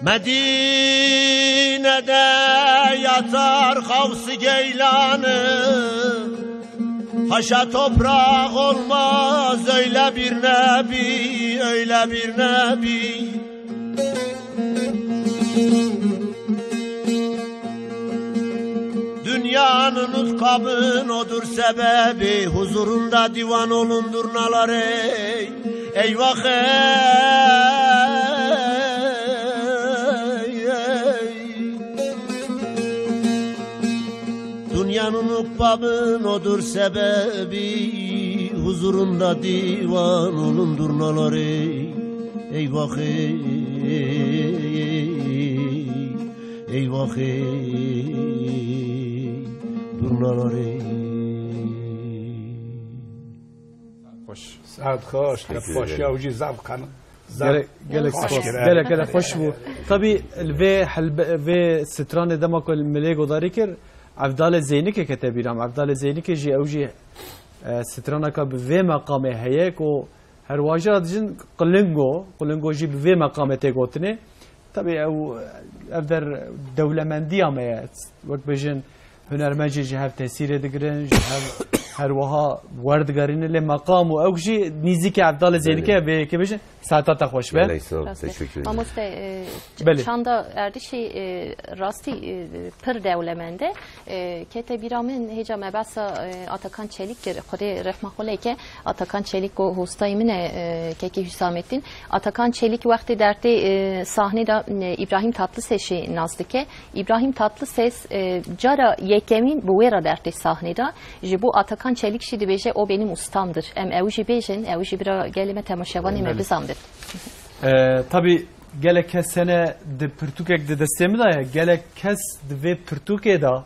Medine'de yatar Havs-ı Geylan'ı, haşa toprak olmaz öyle bir nebi, öyle bir nebi. ukabın odur sebebi, huzurunda divan olundurnalar ey. Eyvah ey. Dünyanın ukbabın odur sebebi, huzurunda divan olundurnalar ey. Eyvah ey. Eyvah ey. Durnalar ey. خوش سعد خوش لفاش يا وجي زعب قن گلک خوش بو طبی الوی ستران دما کل ملیگو داری کر عبدال زینی که کتابیرم عبدال زینی که جی اوجی ستران کا به مقام هیه کو هر واجر دجن قلنگو جی به مقام تگوتنه طبی او در دولمندی هم وقت بجن هنرمندی جهت تاثیر دگرن هر وها وردگارین لی مقام و اوجی نیزی عبدال زینی که به که بجن ساعت خوش به Mamuste çanda erdişi rasti pır devlemende kete biramın heca mebasa Atakan Çelik kore rahmetli ki Atakan Çelik o hostayımine keki Hüsamettin Atakan Çelik vakti dertte sahnede İbrahim Tatlıses'i nazdike İbrahim Tatlıses cara yekemin bu vera dertte sahnede bu Atakan Çelik şidi beje o benim ustamdır em evji bejen evji bira gelime temaşavanı me bizamdır. Tabi gelek kes sene de Pürtükek de destemi da ya gelek kes ve Pürtüke da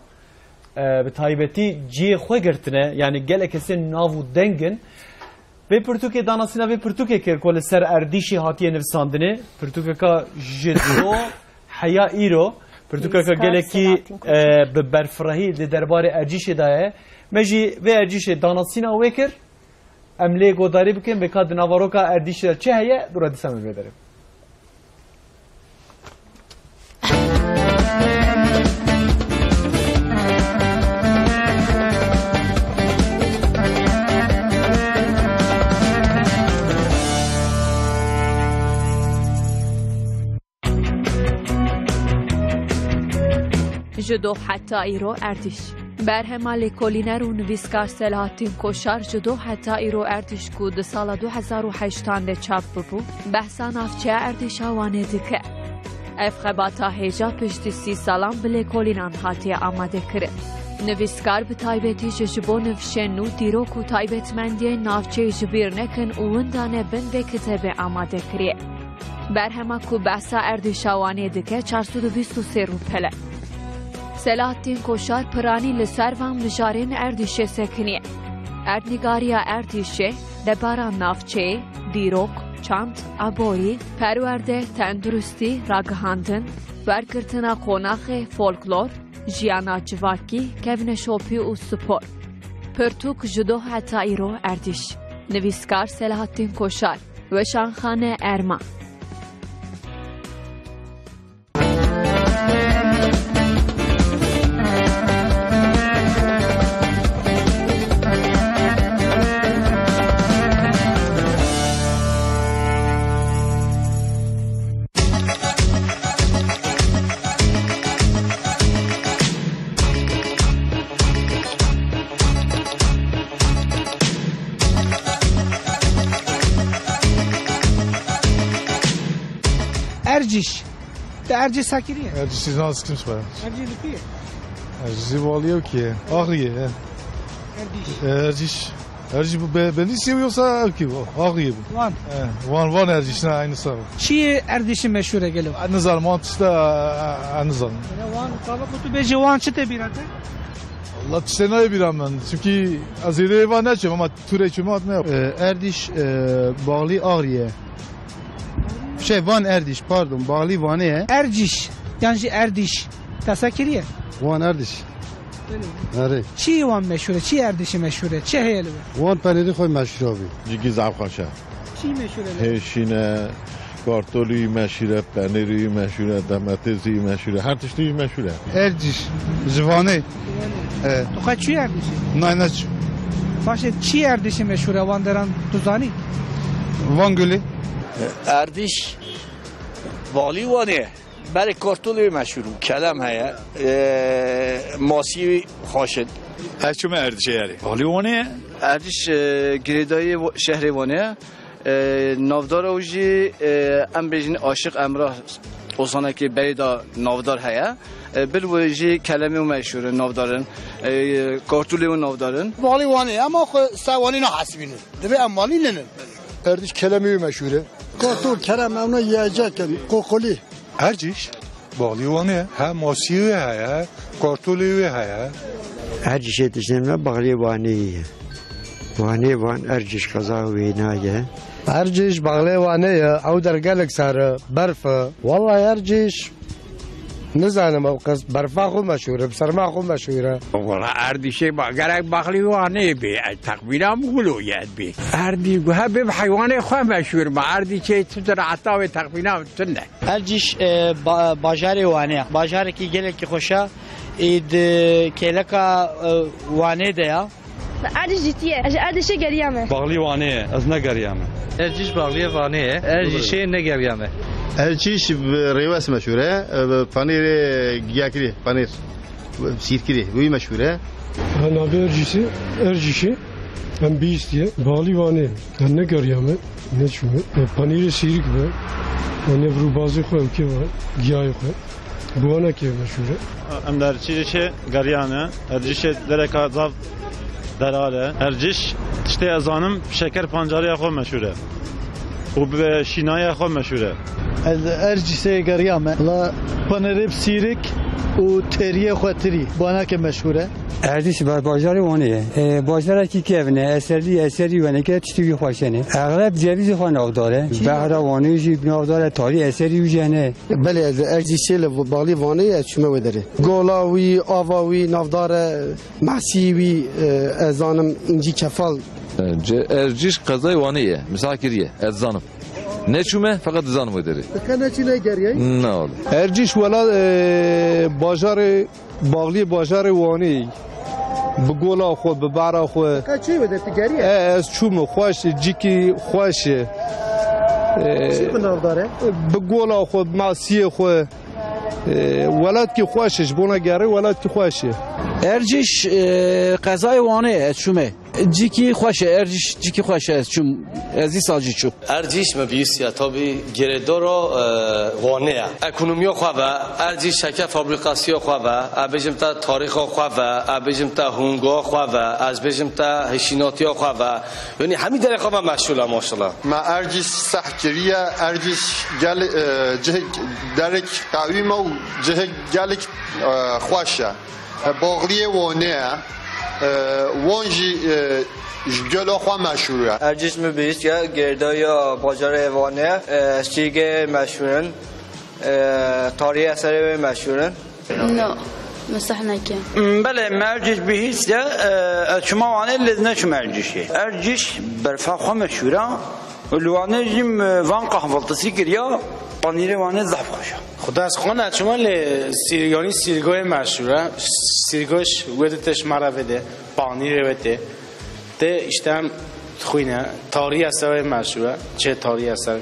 bir taybeti ciye xoy girtine yani gelek kesin navu dengin ve Pürtüke danasına ve Pürtüke ker kol ser erdişi hatiye nefsandine Pürtüke ka jedo haya iro Pürtüke ka gelek ki be berfrahi de derbare ercişi da ya meji ve ercişi danasına veker emle godari bikin ve kad navaroka erdişler çehye dura disam ederim. جدو حتی ایرو اردیش برهمال کولینر و نویسکار سلاحالدین کوشار جدو حتی ایرو اردیش کود سال 2008 چاپ ببو بحثا نافچه اردیش آوانه دکه اف خباتا هیجا پشتی 30 سالان بله کولینان حتی آماده کرد نویسکار به تایبتی جبو نوشنو دیروک و تایبتمندی نافچه جبیر نکن اوندانه بند کتاب آماده کریه برهما کو بحثا اردیش آوانه دکه 423 روپله سلاحالدین کوشار پرانی لسر و مجارین اردیشه سکنیه اردنگاریا اردیشه لباران نافچه دیروک چاند ابوری پرورده تندرستی راگهاندن برگرتنا قوناخ فولکلور جیانا جواکی کevne شوپی و سپور پرتوک جدو حتی ایرو اردیش نویسکار سلاحالدین کوشار و شانخانه ارما Erciş. De Erciş sakiriye. Erciş nasıl kimse var? Erciş lipiye. Erciş valıyor ki. Ağrıya. Erciş. Erciş bu beni seviyorsa ki ağrıya bu. Van Erciş ne aynı sağ. Çiğ Erdiş'i meşhur geliyor. Aynı zaman mantısta aynı zaman. Van kaba kutu beji van çıte bir adı. Allah tüsenayı bir amman. Çünkü azire van ne çem ama türe çumat ne yap? Erdiş bağlı ağrıya. Van Erdiş pardon bağlı Van'e. Erciş yani Erdiş. Tasakiriye. Van Erdiş. Evet. Çi Van meşhur, çi Erdiş'i meşhur, çi heyeli. Van peneri koy meşhur abi. Cigi zavxaşa. Çi meşhur? Heşine, kartoluyu meşhur, peneri meşhur, domatesi meşhur, her tişti meşhur. Erdiş, Zivane. Tu kaç çi Erdiş'i? Naynaç. Başta çi Erdiş'i meşhur, Van deran tuzani. Van Gölü. اردیش والی وانه برای کارتولی مشهورم کلم هیا ماسی خاشد هرچوم اردیشه یاری بالی وانه اردیش گریدای شهر وانه نافدار اوجی ام بیجن عاشق امراه اوسانه که بریدا نافدار هیا بالوجی کلمه و مشهور نافدارن کارتولی و نافدارن بالی وانه اما سوانی نه حسبینه دبی امانی نه اردیش کلمه و مشهوره کارتول کلمه اونا یاجاکن کوکولی ارجش بالی وانه ها ماسیوی هیا کارتولی هیا ارجش تشنه بالی وانه وان ارجش قضا و نایه ارجش بالی وانه او در گلک سر برف والله ارجش نزانم او قصد برفا خو مشهوره بسرما خو مشهوره والله اردیشه با گرک باقلی وانه بی تقبیلا مغلویت بی اردی گوه به حیوان خو مشهور ما اردیشه تو در عطا تقبیلا تنه ارجش باجار وانه باجار کی گله کی خوشا اید کلکا وانه دیا ارجش جتیه ارجش گریامه باقلی وانه از نگریامه ارجش باقلی وانه ارجش نگریامه ارجش ریواس مشهوره پنیر گیاکری پنیر سیرکری وی مشهوره انا ارجشی هم بیستیه باقلی وانه من نگریامه نشونه پنیر سیرک به من برو بازی خو کی و گیای خو بوانا کی مشهوره ام در چیزی گریامه ارجش درکا زاف دراره ارجش تشتی ازانم شکر پنجاری خو مشهوره و به شینای خو مشهوره ارجش گریامه لا پنیر سیرک و تریه خاطری بانا که مشهوره ارجش بازار وانه بازار کی کهونه اثری ونه که تشتی خوشنه اغلب جویز خو نقداره بهره وانه جی نقداره تاری اثری وجنه بله ارجش بالی وانه چمه وداره گولاوی آواوی نافدار محسیوی ازانم اینجی کفال ارجش قضای وانه مساکریه ازانم نچومه فقط زانم وداره کنه چی نگریه نه ارجش ولا بازار باغلی بازار وانی بگولا خو ببارا خو چی بده تگریه از چوم خوش جیکی خوش چی کنار داره بگولا خو ماسی خو ولد کی خوشش بونا گره ولد کی خوشه ارجش قضای وانه چومه جیکی خوشه ارجش جیکی خوشه چون ازی ساجی چو ارجش مبیوسیا تابی گردورو وانه اکونومیا خو و ارجش شکه فابریکاسیون خو و ابجم تا تاریخ خو و ابجم تا هونگو خو و از بجم تا هشیناتی خو و یعنی همین در خو مشغول ماشاءالله ما ارجش سحجریه ارجش گل جه درک قوی ما جه گلک خوشه باغلی وانه وانجی جلو خوا مشهوره ارجش میبیست یا گردای بازار وانه سیگ مشهورن تاریخ اثر مشهورن نه مسح نکه بله مرجش بهیست یا شما وانه لذنه شما ارجشی ارجش برفا خوا مشهوره ولوانه جیم وان قهوالتسی کریا پنیر وانه ضعف خوشه خدا از خونه شما سیریانی سیرگوی مشهوره سیرگوش ودتش مرا بده پنیر بده ده اشتم خوینه تاریخ اثر مشهوره چه تاریخ اثر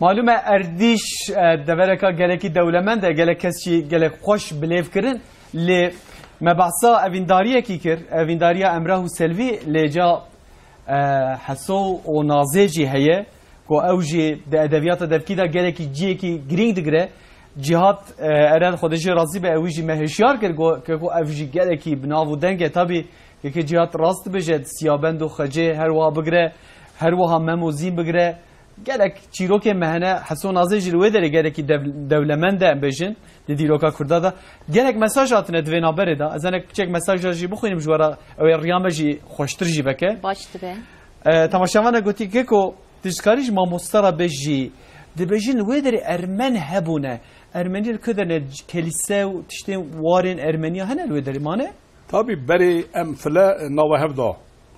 معلومه اردیش دورکا گلکی دولمنده گلک کسی گلک خوش بلیف کرن لی مبعثا اوینداریه کی کر اوینداریا امره و سلوی لجا حسو و نازجی هیه کو اوجی د ادبیات دفکی دا گلکی جی کی گرینگ دگره جهات اراد خودش راضی به اوجی مهشیار کر که کو اوجی گلکی بناو دنگه تابی که جهات راست بجد سیابند و خجه هر وا بگره هر وا هم زین بگره گلک چیروک مهنه حسون نازجی روی داره گلکی دولمنده بجن دیروکا کرده دا گلک مساج آتنه دوینا بره دا از انک چک مساج جی بخوینیم جوارا او ریام جی خوشتر جی بکه باشت به تماشاوانه گوتی که کو تشکاریش ما مسترا بجی دی بجن روی داره ارمن هبونه ارمنی کدنه کلیسه و تشتین وارن ارمنیا هنه روی داره مانه طبی بری امثله نوهب دا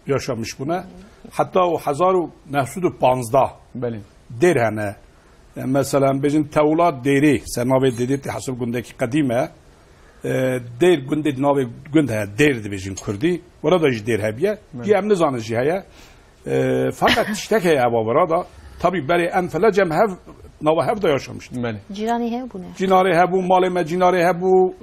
yaşamış buna. Hatta o 1915 der hene. Mesela bizim Tevlat deri, senabe dedi hasıl gündeki kadime دیر گنده ناوی گنده ها دیر دبیجن کردی وردا جی دیر هبیه کی ام نزانه جی هیا فقط تشتک هیا وردا tabi برای انفلا جم هف ناو هف دا yaşamıştı. Cirani hebu ne? Cinari hebu, maleme cinari hebu,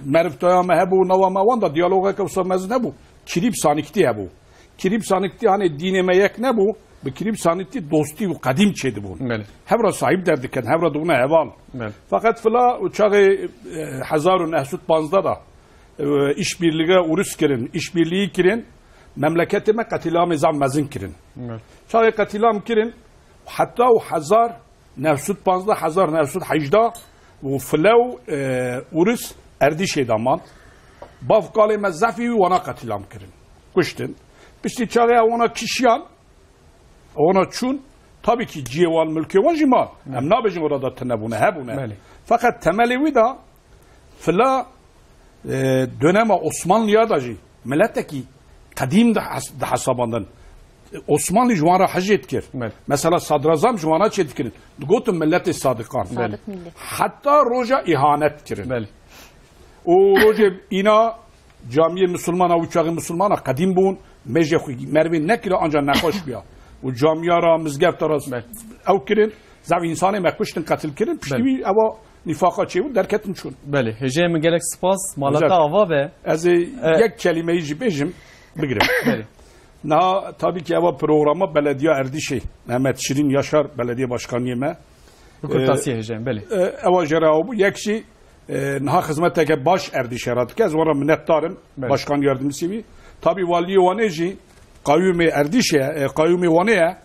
merftayame hebu, navama vanda diyaloga kavsa mezun hebu. Kirip sanikti hebu. Kirip sanikti hani dineme yek ne bu? Bu kirip sanikti dosti bu kadim çedi bu. Hevra sahip derdiken, hevra duna heval. Fakat fila uçağı Hazarun Ehsut Banz'da da işbirliğe urus kirin, işbirliği kirin, memleketime katilam-ı zammezin kirin. Çağı katilam kirin, hatta o Hazar Nefsut Banz'da, Hazar Nefsut Hacda و فلو ورس اردیش دامان باف قالی مزافی و انا قتلام کردن کشتن پشتی چاقی اونا کشیان اونا چون tabii ki civan mülkü var jima hem nabijin orada tenebune hebune fakat temeli vida fila döneme Osmanlı'ya da milletteki kadim de hasabandan Osmanlı juvana hacet kir. Mesela sadrazam juvana çedik kirin. Gotum milleti sadıkan. Hatta roja ihanet kirin. O roja ina camiye Müslümana, uçağı Müslümana kadim bun. Mece mervin ne kira ancak ne hoş biya. O camiyara, mizgeftara ev kirin. Zav insanı mekuştin katil kirin. Piştivi ava nifaka çevu derk etmiş şun. Beli. Hece mi gerek spas malata ava ve. Ez yek kelimeyi jibejim bigirim. Beli. Na tabii ki eva programa belediye Erdişi Mehmet Şirin Yaşar belediye başkanı me. Kurtasiye hecem beli. Eva jera bu yekşi naha hizmeteke baş Erdişi yaratık. Ez vara minnettarım başkan yardımcısı mi. Tabii valiye vaneji kayyumi Erdişi kayyumi vaneye.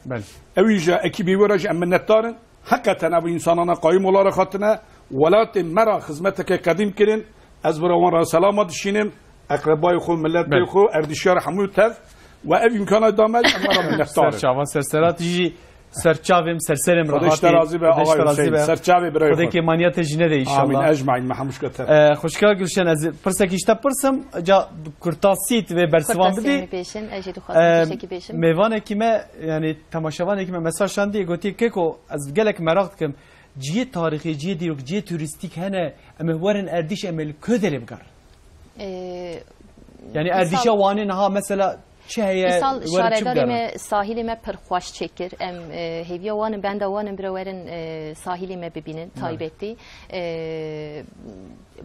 Evija ekibi veraji minnettarım. Hakikaten ev insanana kayyum olarak hatına velatin mera hizmeteke kadim kirin. Ez vara vara selamat düşünüm. Akrabayı xo millet bey xo Erdişi rahmu tev. و اف امکان دامد امرا منفتار سرچاوان سرسرات جی سرچاویم سرسرم راحتی راضی به آقای حسین سرچاوی برای خود که مانیت جنه ان شاء الله آمین اجمعین محمود شکر خوشکار گلشن از پرسکیشتا پرسم جا کرتاسیت و برسوان بدی میوانه کی ما یعنی تماشاوانه کی ما مثلا شاندی گوتی که کو از گلک مراقت کم جی تاریخی جی دیروک جی توریستیک هنه امهورن اردیش امل کدلی بگر yani Erdişe vani naha mesela مثال شارداری me sahili me perxwaş çekir em heviya wanın ben de wanın birewerin sahili me bibinin taybetti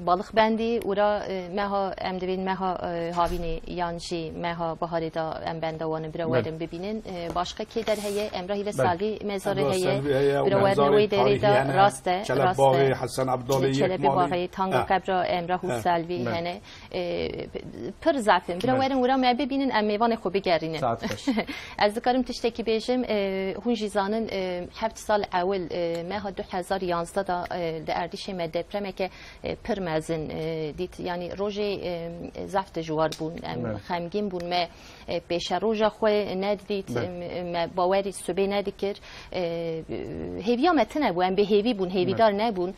balık bendi ura meha em devin meha havini yanji meha baharida em ben de wanın birewerin bibinin başka keder heye emrahi ve salvi mezarı heye birewerin ve derida raste Çelebi Hasan Abdali Çelebi bağı tanga kabra emrahu salvi hene per zaten birewerin ura me bibinin em mevan خو بگرینه از ذکرم تشتکی بیشم هون جیزانن هفت سال اول ماه 2011 دا اردیش مده پرمکه پرمزن دیت یعنی روزی زفت جوار بون خمگین بون ما پیش روزا خو ندیت ما باوری صبح ندیکر هیویا متنه بون به هیوی بون هیوی دار نبون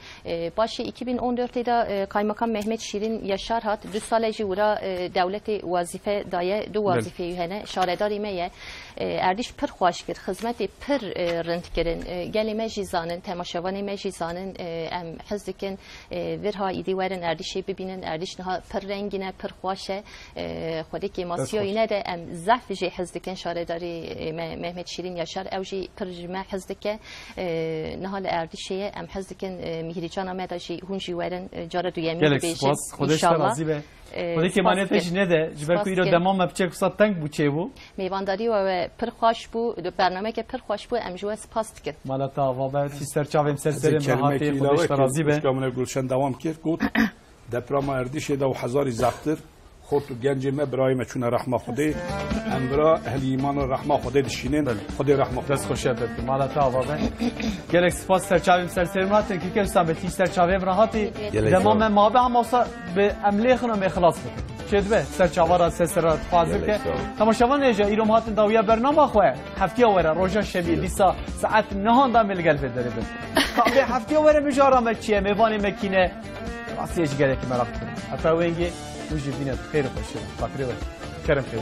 باشه 2014 دا کایمکان محمد شیرین یاشار هات 2 سال جورا دولت وظیفه دایه دو وظیفه هنه شارداری میه اردیش پر خواش کرد خدمتی پر رند کردن گلی مجیزانن تماشاوانی مجیزانن ام حزدکن ورها ایدی ورن اردیشی ببینن اردیش نها پر رنگینه پر خواشه خودی که ماسیایی نده ام زعف جی حزدکن شارداری محمد شیرین یاشار اوجی پر جمع حزدکه نها اردیشیه ام حزدکن مهریجان آمده جی هونجی ورن جاره دویمی بیشتر انشالله خودی که مانیتش نده جبر کوی رو دمام مبچه کسات تنگ بود چه بو میوانداری و پر خوش بو برنامه که پر خوش بو امجو سپاس کرد مالتا و بعد سر چاویم سر سرم راحتی خودش راضی به کامل گلشن دوام کرد گفت دپرام اردیش ده و هزاری زفتر خود گنج ما برای ما چون رحمه خودی امرا اهل ایمان رحمه خودی دشینن خودی رحمه دست خوشه بده مالتا و بعد گلک سپاس سر چاویم سر سرم راحتی که کل ثابتی سر چاویم راحتی دمام ما به هم به عمله خونم اخلاص بده چه سر چاوارا سر فاضل که تماشاوان اجا ایرم هاتن داویا برنامه خو هفته وره روزا شبیه دیسا ساعت 9 دا ملگل بدره به هفته وره مجارم چیه میوانی مکینه واسه اج گره که مراقب کنید حتی وینگی وجه بینه خیر خوشه فکر و کرم خیر